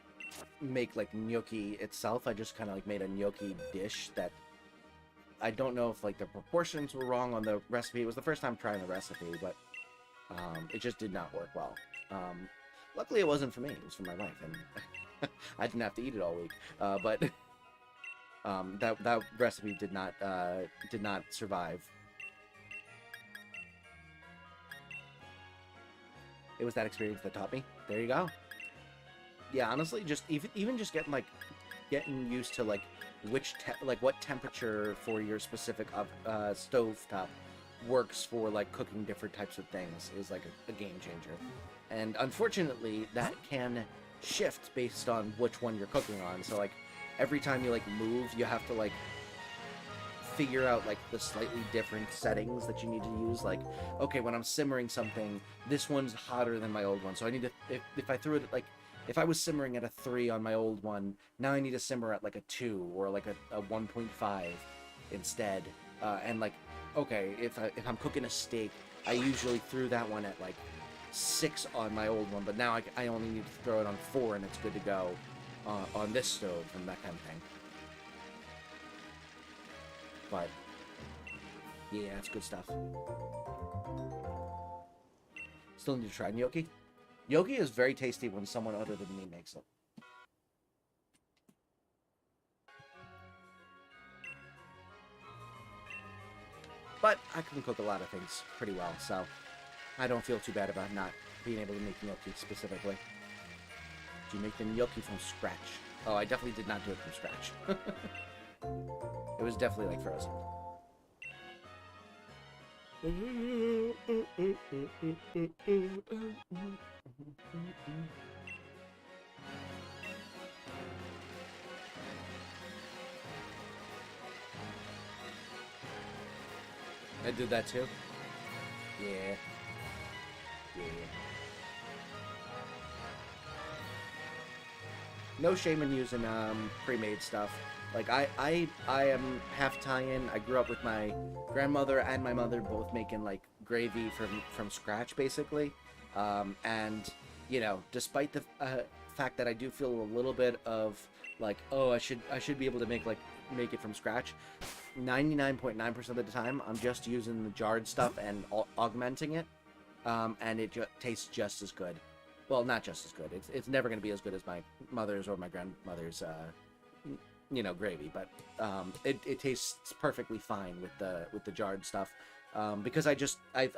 Speaker 1: make, like, gnocchi itself. I just kind of, like, made a gnocchi dish that I don't know if, like, the proportions were wrong on the recipe. It was the first time trying the recipe, but it just did not work well. Luckily, it wasn't for me. It was for my wife, and I didn't have to eat it all week. But that recipe did not survive. It was that experience that taught me. There you go. Yeah, honestly, just even just getting used to like what temperature for your specific stovetop works for like cooking different types of things is like a game changer. And unfortunately, that can shift based on which one you're cooking on. So like every time you like move, you have to like figure out like the slightly different settings that you need to use. Like, okay, when I'm simmering something, this one's hotter than my old one, so I need to if I threw it like, if I was simmering at a 3 on my old one, now I need to simmer at like a 2 or like a 1.5 instead. And like, okay, if I'm cooking a steak, I usually threw that one at like 6 on my old one, but now I only need to throw it on 4 and it's good to go on this stove and that kind of thing. But yeah, it's good stuff. Still need to try gnocchi. Gnocchi is very tasty when someone other than me makes it. But I can cook a lot of things pretty well, so I don't feel too bad about not being able to make gnocchi specifically. Do you make the gnocchi from scratch? Oh, I definitely did not do it from scratch. It was definitely like frozen. I did that too. Yeah. Yeah. No shame in using pre-made stuff. Like I am half Italian. I grew up with my grandmother and my mother both making like gravy from scratch basically. And you know, despite the fact that I do feel a little bit of like, oh, I should be able to make it from scratch. 99.9% of the time, I'm just using the jarred stuff and augmenting it, and it tastes just as good. Well, not just as good. It's never going to be as good as my mother's or my grandmother's, you know, gravy, but it tastes perfectly fine with the jarred stuff, because I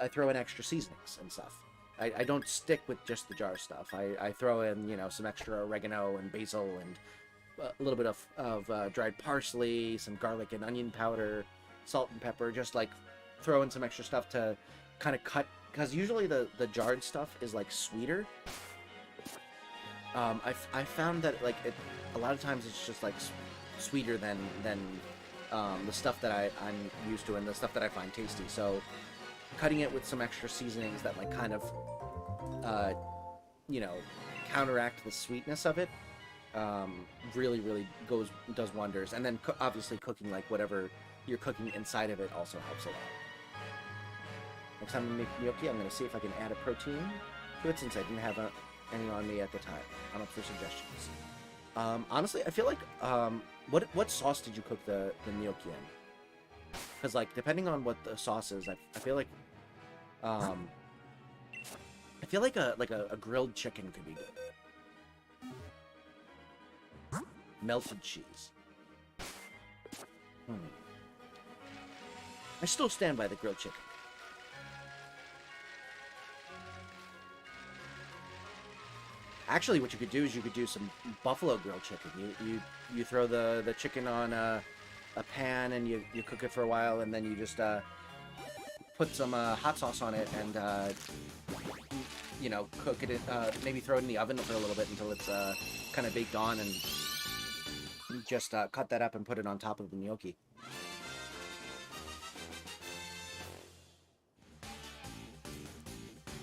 Speaker 1: throw in extra seasonings and stuff. I don't stick with just the jar stuff. I throw in, you know, some extra oregano and basil and a little bit of dried parsley, some garlic and onion powder, salt and pepper, just like throw in some extra stuff to kind of cut, because usually the jarred stuff is like sweeter. I found that like a lot of times it's just like sweeter than the stuff that I'm used to and the stuff that I find tasty. So cutting it with some extra seasonings that like kind of, you know, counteract the sweetness of it, really does wonders. And then obviously cooking like whatever you're cooking inside of it also helps a lot. Next time I make gnocchi, I'm going to see if I can add a protein to it since I didn't have any on me at the time. I'm up for suggestions. Honestly, I feel like, what sauce did you cook the gnocchi in? Because, like, depending on what the sauce is, I feel like, a grilled chicken could be good. Melted cheese. I still stand by the grilled chicken. Actually, what you could do is you could do some buffalo grilled chicken. You throw the chicken on a pan and you cook it for a while, and then you just put some hot sauce on it and you know, cook it. Maybe throw it in the oven for a little bit until it's kind of baked on, and just cut that up and put it on top of the gnocchi.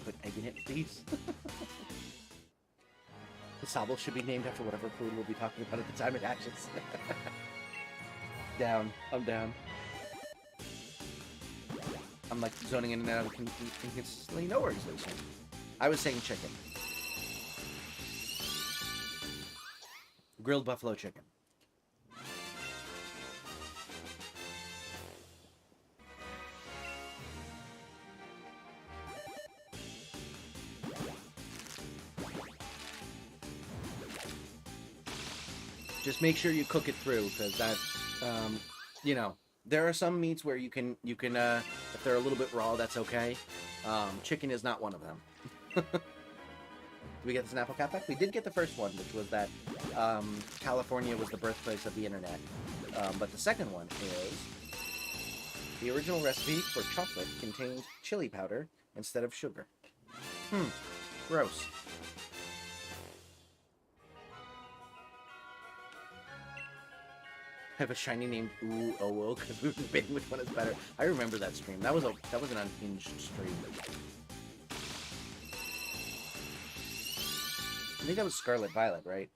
Speaker 1: Put egg in it, please. The Sobble should be named after whatever food we'll be talking about at the time it hatches. Down. I'm down. I'm like zoning in and out of inconsistently. No worries, Lisa. I was saying chicken. Grilled buffalo chicken. Just make sure you cook it through, because that, you know, there are some meats where you can, if they're a little bit raw, that's okay. Chicken is not one of them. Did we get the Snapple Cat back? We did get the first one, which was that California was the birthplace of the internet. But the second one is the original recipe for chocolate contained chili powder instead of sugar. Gross. I have a shiny named Ooh Oh Oh because we've been debating which one is better. I remember that stream. That was an unhinged stream. I think that was Scarlet Violet, right?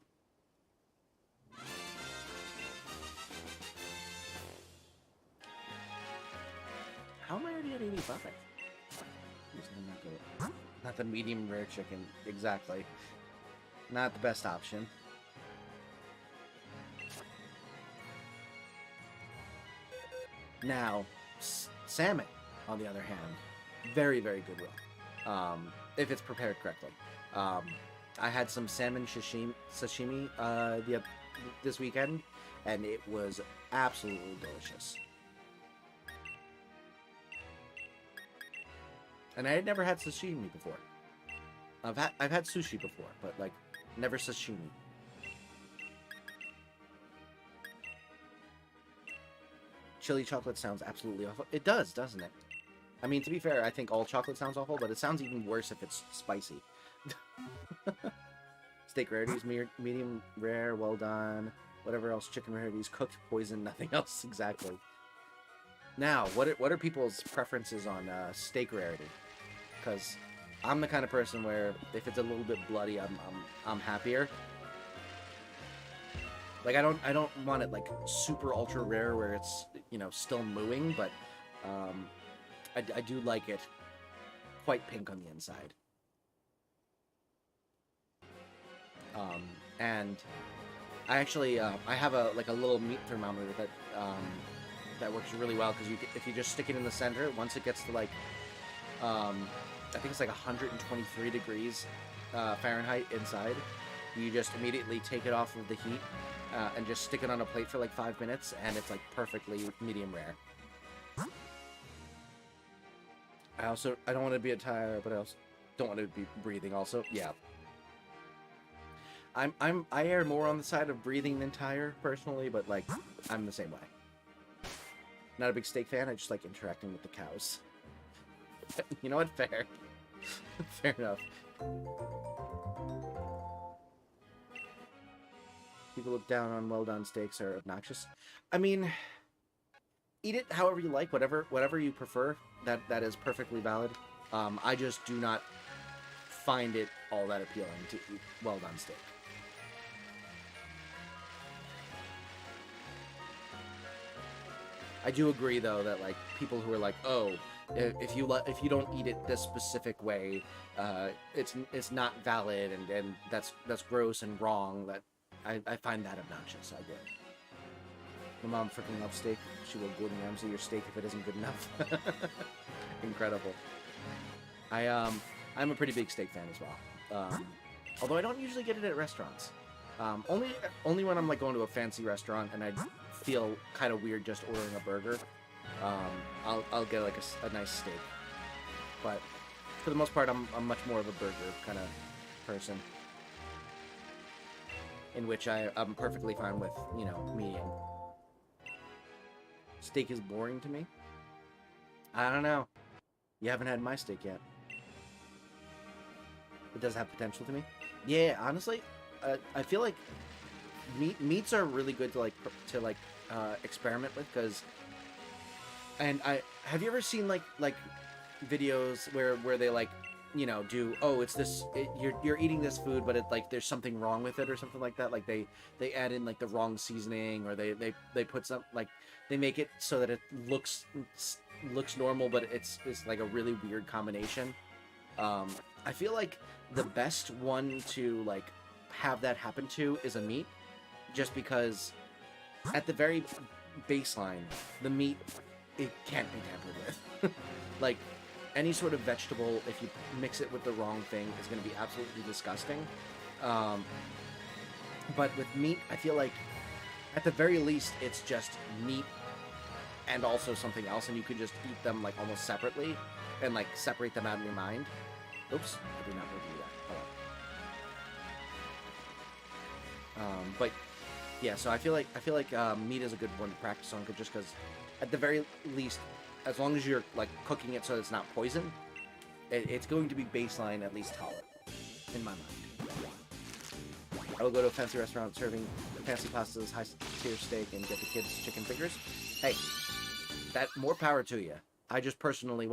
Speaker 1: How am I already at 85? Not the medium rare chicken. Exactly. Not the best option. Now, salmon, on the other hand, very, very good will, if it's prepared correctly. I had some salmon sashimi this weekend, and it was absolutely delicious. And I had never had sashimi before. I've had sushi before, but like never sashimi. Chili chocolate sounds absolutely awful. It does, doesn't it? I mean, to be fair, I think all chocolate sounds awful, but it sounds even worse if it's spicy. Steak rarities, medium rare, well done. Whatever else, chicken rarities, cooked, poison, nothing else. Exactly. Now, what are people's preferences on steak rarity? Because I'm the kind of person where if it's a little bit bloody, I'm happier. Like, I don't want it, like, super ultra rare where it's, you know, still mooing, but, I do like it quite pink on the inside. And I actually, I have a little meat thermometer that works really well, because if you just stick it in the center, once it gets to, like, I think it's like 123 degrees Fahrenheit inside, you just immediately take it off of the heat, and just stick it on a plate for like 5 minutes, and it's like perfectly medium rare. I don't want to be a tire, but I also don't want to be breathing also. Yeah. I err more on the side of breathing than tire, personally, but like, I'm the same way. Not a big steak fan, I just like interacting with the cows. You know what? Fair. Fair enough. People look down on well-done steaks are obnoxious. I mean, eat it however you like, whatever you prefer. That is perfectly valid. I just do not find it all that appealing to eat well done steak. I do agree though that like people who are like, oh, if you don't eat it this specific way, it's not valid and that's gross and wrong. That I find that obnoxious. I do. My mom freaking loves steak. She will Gordon Ramsay your steak if it isn't good enough. Incredible. I'm a pretty big steak fan as well. Although I don't usually get it at restaurants. Only when I'm like going to a fancy restaurant and I feel kind of weird just ordering a burger. I'll get like a nice steak. But for the most part, I'm much more of a burger kind of person. In which I'm perfectly fine with, you know, medium. Steak is boring to me. I don't know. You haven't had my steak yet. It does have potential to me. Yeah, honestly, I feel like meats are really good to experiment with, because. And have you ever seen like videos where they like, you know, do, oh, it's this, you're eating this food, but it like there's something wrong with it or something like that. Like they add in like the wrong seasoning, or they put some, like they make it so that it looks normal, but it's like a really weird combination. I feel like the best one to like have that happen to is a meat, just because at the very baseline, the meat, it can't be tampered with. Like, any sort of vegetable, if you mix it with the wrong thing, is going to be absolutely disgusting. But with meat, I feel like, at the very least, it's just meat and also something else, and you could just eat them, like, almost separately, and, like, separate them out in your mind. Oops, I did not want to do that. But, yeah, so I feel like meat is a good one to practice on, just because, at the very least, as long as you're like cooking it so it's not poison, it's going to be baseline at least tolerant, in my mind. I will go to a fancy restaurant serving fancy pastas, high-tier steak, and get the kids chicken fingers. Hey, that more power to you. I just personally,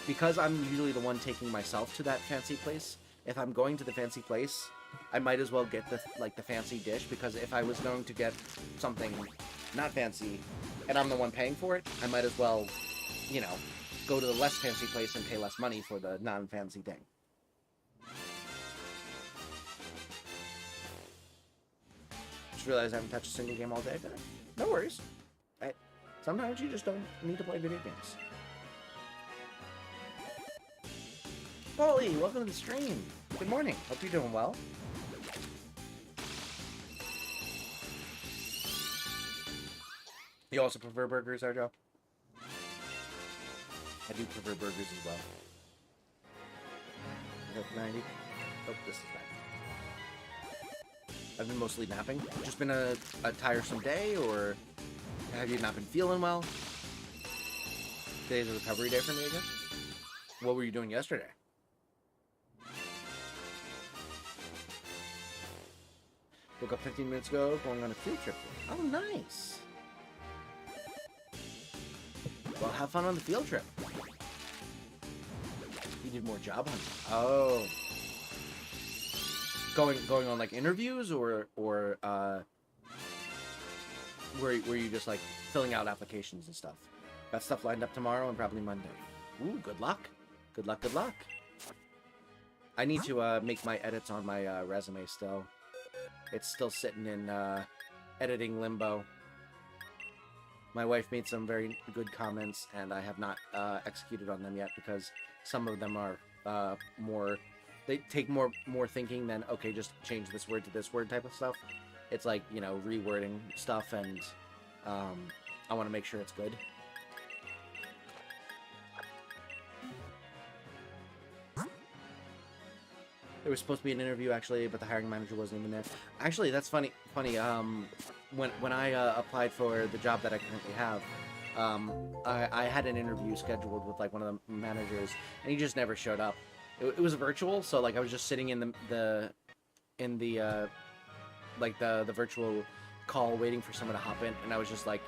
Speaker 1: because I'm usually the one taking myself to that fancy place, if I'm going to the fancy place, I might as well get the fancy dish, because if I was going to get something not fancy and I'm the one paying for it, I might as well, you know, go to the less fancy place and pay less money for the non-fancy thing. Just realized I haven't touched a single game all day today. No worries. Sometimes you just don't need to play video games. Paulie, welcome to the stream. Good morning. Hope you're doing well. You also prefer burgers, Arjo? I do prefer burgers as well. Is that 90? Oh, this is 90. I've been mostly napping. Just been a tiresome day, or have you not been feeling well? Today's a recovery day for me again. What were you doing yesterday? Woke up 15 minutes ago, going on a field trip. Oh, nice. Well, have fun on the field trip. You did more job hunting. Oh. Going on like interviews, or were you just like filling out applications and stuff? Got stuff lined up tomorrow and probably Monday. Ooh, good luck. Good luck, good luck. I need to make my edits on my resume still. It's still sitting in editing limbo. My wife made some very good comments, and I have not executed on them yet, because some of them are they take more thinking than, okay, just change this word to this word type of stuff. It's like, you know, rewording stuff, and I want to make sure it's good. There was supposed to be an interview, actually, but the hiring manager wasn't even there. Actually, that's funny. When I applied for the job that I currently have, I had an interview scheduled with like one of the managers, and he just never showed up. It was virtual, so like I was just sitting in the virtual call waiting for someone to hop in, and I was just like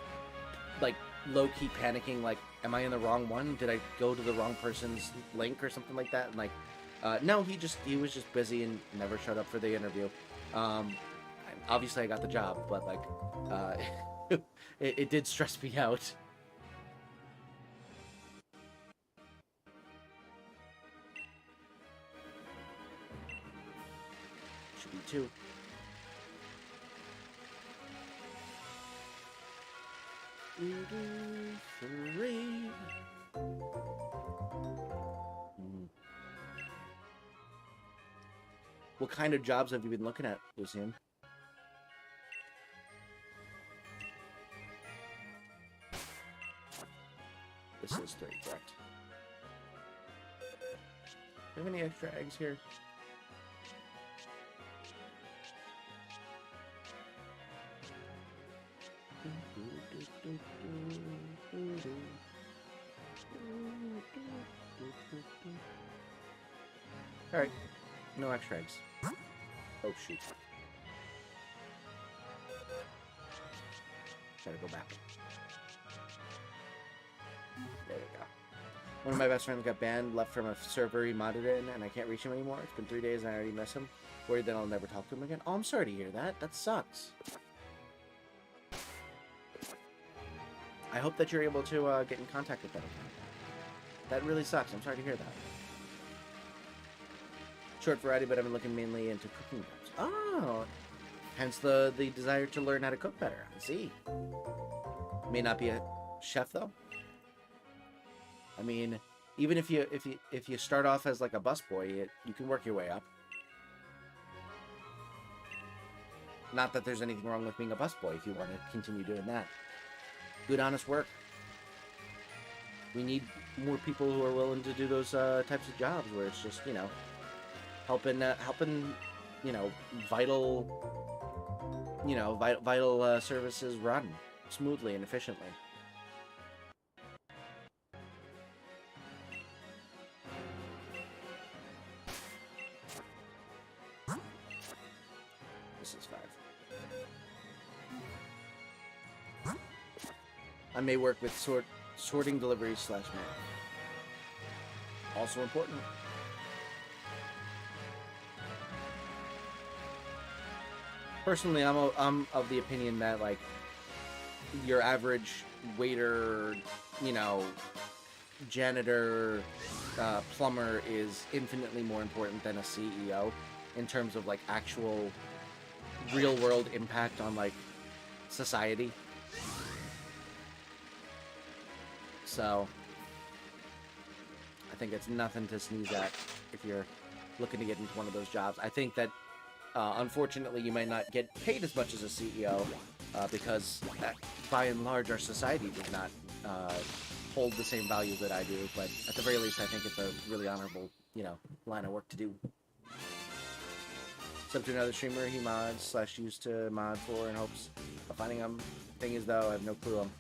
Speaker 1: low-key panicking, like, am I in the wrong one? Did I go to the wrong person's link or something like that? And like, no, he was just busy and never showed up for the interview. Obviously I got the job, but like, it did stress me out. Should be 2. Three. What kind of jobs have you been looking at, Lucian? This is 3, correct? Do you have any extra eggs here? Alright, no extra eggs. Oh shoot. Gotta go back. There we go. One of my best friends got banned, left from a server he modded in, and I can't reach him anymore. It's been 3 days and I already miss him. Worried that I'll never talk to him again. Oh, I'm sorry to hear that. That sucks. I hope that you're able to get in contact with them. That really sucks. I'm sorry to hear that. Short variety, but I've been looking mainly into cooking jobs. Oh, hence the desire to learn how to cook better. I see. May not be a chef though. I mean, even if you start off as like a busboy, you can work your way up. Not that there's anything wrong with being a busboy if you want to continue doing that. Good, honest work. We need more people who are willing to do those types of jobs where it's just, you know, helping, you know, vital services run smoothly and efficiently. This is 5. I may work with sorting deliveries / mail. Also important. Personally, I'm of the opinion that like your average waiter, you know, janitor, plumber is infinitely more important than a CEO in terms of like actual real world impact on like society. So I think it's nothing to sneeze at if you're looking to get into one of those jobs. I think that unfortunately you might not get paid as much as a CEO because by and large our society does not hold the same value that I do, but at the very least I think it's a really honorable, you know, line of work to do. Sub to another streamer he mods / used to mod for in hopes of finding him. Thing is though, I have no clue I'm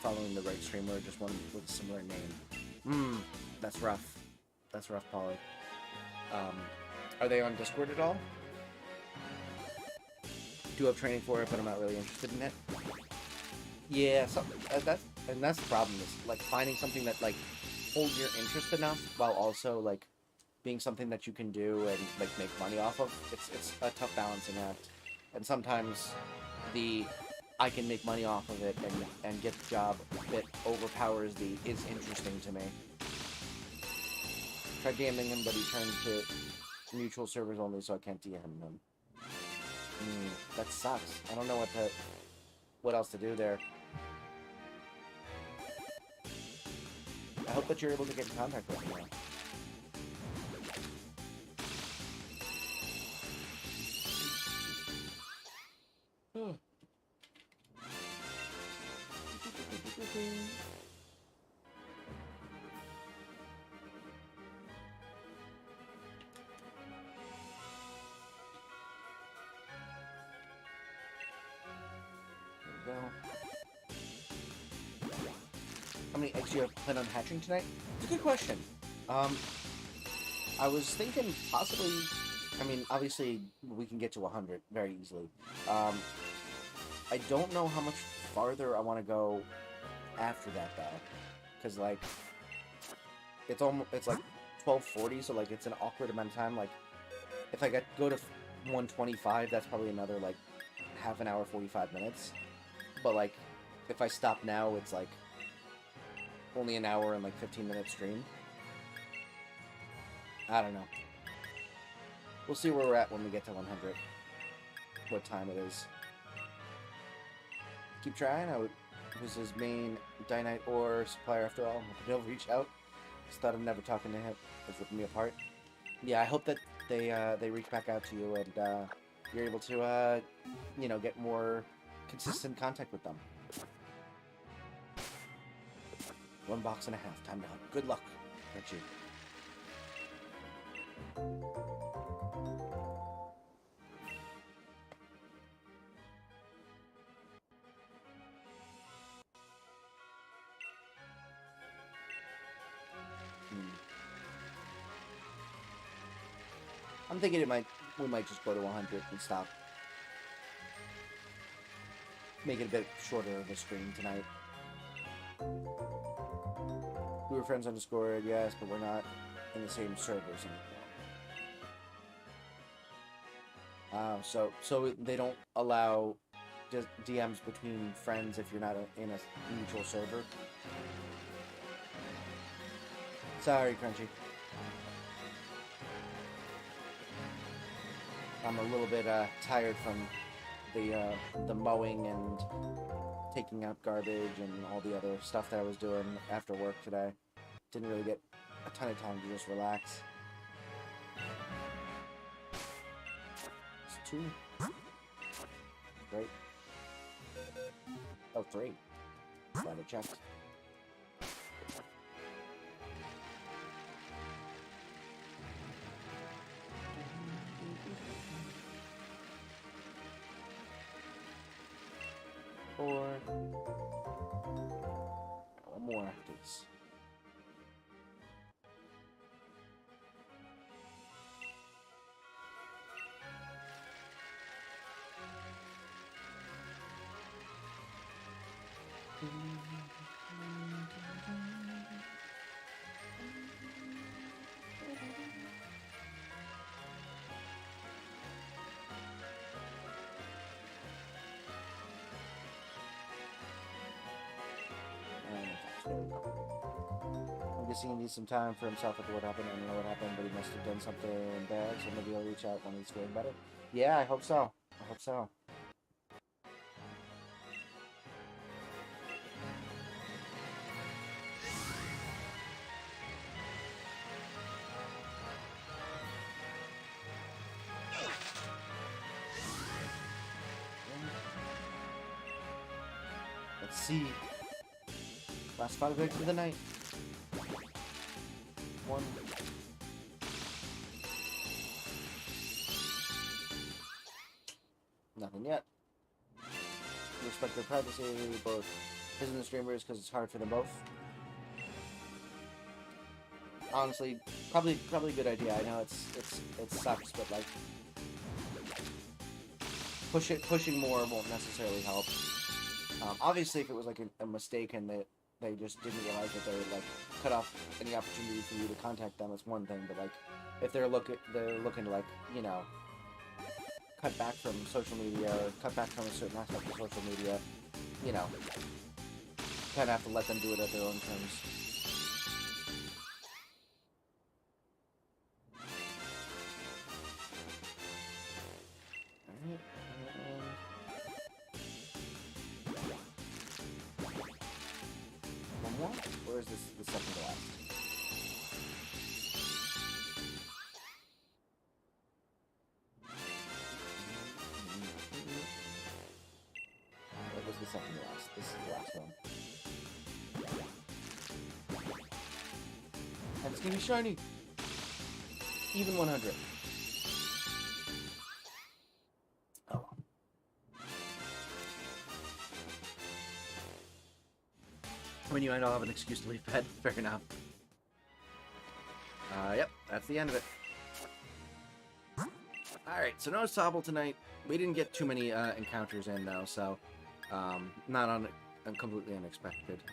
Speaker 1: following the right streamer, just one with a similar name. That's rough. That's rough, Polly. Are they on Discord at all? Do have training for it, but I'm not really interested in it. Yeah, that's the problem is like finding something that like holds your interest enough while also like being something that you can do and like make money off of. It's a tough balancing act, and sometimes the I can make money off of it and get the job that overpowers the is interesting to me. Tried DMing him, but he turned to mutual servers only, so I can't DM him. That sucks. I don't know what else to do there. I hope that you're able to get in contact with him now. How many eggs do you plan on hatching tonight? It's a good question. I was thinking possibly, I mean, obviously we can get to 100 very easily. I don't know how much farther I want to go after that though, because like it's like 12:40, so like it's an awkward amount of time. Like if I go to 1:25, that's probably another like half an hour, 45 minutes. But like if I stop now, it's like only an hour and like 15-minute stream. I don't know. We'll see where we're at when we get to 100. What time it is. Keep trying. I was his main Dynite ore supplier after all. He'll reach out. Just thought of never talking to him. It's ripping me apart. Yeah, I hope that they reach back out to you and you're able to you know, get more consistent contact with them. 1.5 boxes. Time to hunt. Good luck, Richie. I'm thinking we might just go to 100 and stop. Make it a bit shorter of a stream tonight. We were friends on Discord, yes, but we're not in the same servers anymore. So they don't allow DMs between friends if you're not in a mutual server. Sorry, Crunchy. I'm a little bit tired from the mowing and taking out garbage and all the other stuff that I was doing after work today. Didn't really get a ton of time to just relax. It's 2. Great. Oh, 3. Glad I checked. Or one more after this. I'm guessing he needs some time for himself after what happened. I don't know what happened, but he must have done something bad, so maybe he'll reach out when he's feeling better. Yeah, I hope so. I hope so. Let's see. Last 5 eggs of the night. 1. Nothing yet. Respect their privacy, both business streamers, because it's hard for them both. Honestly, probably a good idea. I know it sucks, but like pushing more won't necessarily help. Obviously, if it was like a mistake and they just didn't realize that they would like cut off any opportunity for you to contact them, it's one thing. But like, if they're looking to like, you know, cut back from social media or cut back from a certain aspect of social media, you know, kind of have to let them do it at their own terms. Or is this the second to last? That was the second to last. This is the last one. And it's gonna be shiny! Even 100. Oh. When you end, I'll have an excuse to leave bed. Fair enough. Yep, that's the end of it. Alright, so no Sobble tonight. We didn't get too many encounters in, though, so not completely unexpected.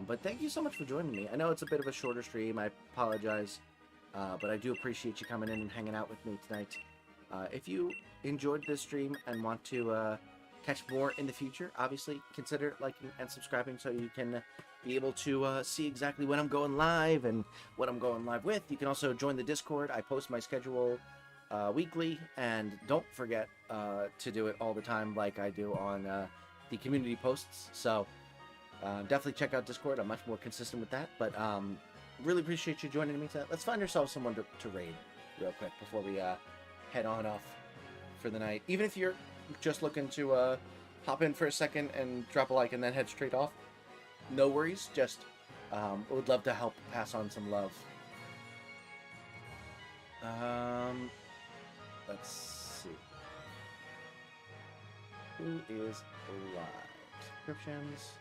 Speaker 1: But thank you so much for joining me. I know it's a bit of a shorter stream. I apologize. But I do appreciate you coming in and hanging out with me tonight. If you enjoyed this stream and want to catch more in the future, obviously consider liking and subscribing so you can be able to see exactly when I'm going live and what I'm going live with. You can also join the Discord. I post my schedule weekly, and don't forget to do it all the time like I do on the community posts. So definitely check out Discord. I'm much more consistent with that, but really appreciate you joining me tonight. Let's find ourselves someone to raid real quick before we head on off for the night. Even if you're just looking to hop in for a second and drop a like and then head straight off, no worries. Just would love to help pass on some love. Let's see. Who is live? Subscriptions.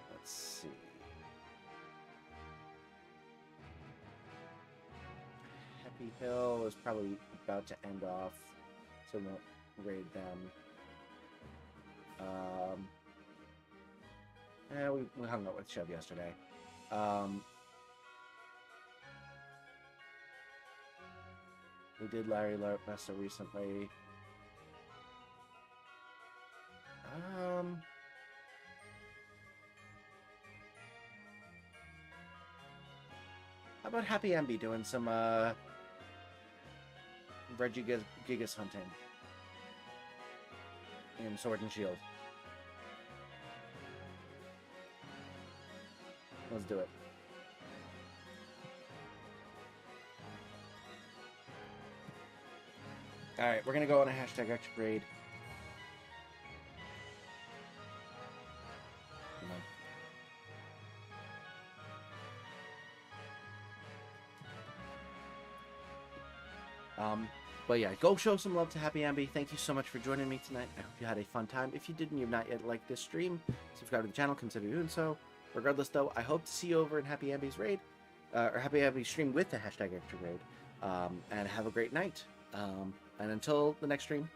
Speaker 1: Let's see. Happy Hill is probably about to end off, so we won't raid them. Yeah, we hung out with Chev yesterday. We did Larry Mesa recently. How about Happy Ambi doing some Reggie Gigas hunting in Sword and Shield? Let's do it. Alright, we're gonna go on a hashtag Ectric raid. But yeah, go show some love to Happy Ambi. Thank you so much for joining me tonight. I hope you had a fun time. If you did and you've not yet liked this stream, subscribe to the channel, consider doing so. Regardless though, I hope to see you over in Happy Ambi's raid, or Happy Ambi's stream with the hashtag Ectric raid. And have a great night. And until the next stream,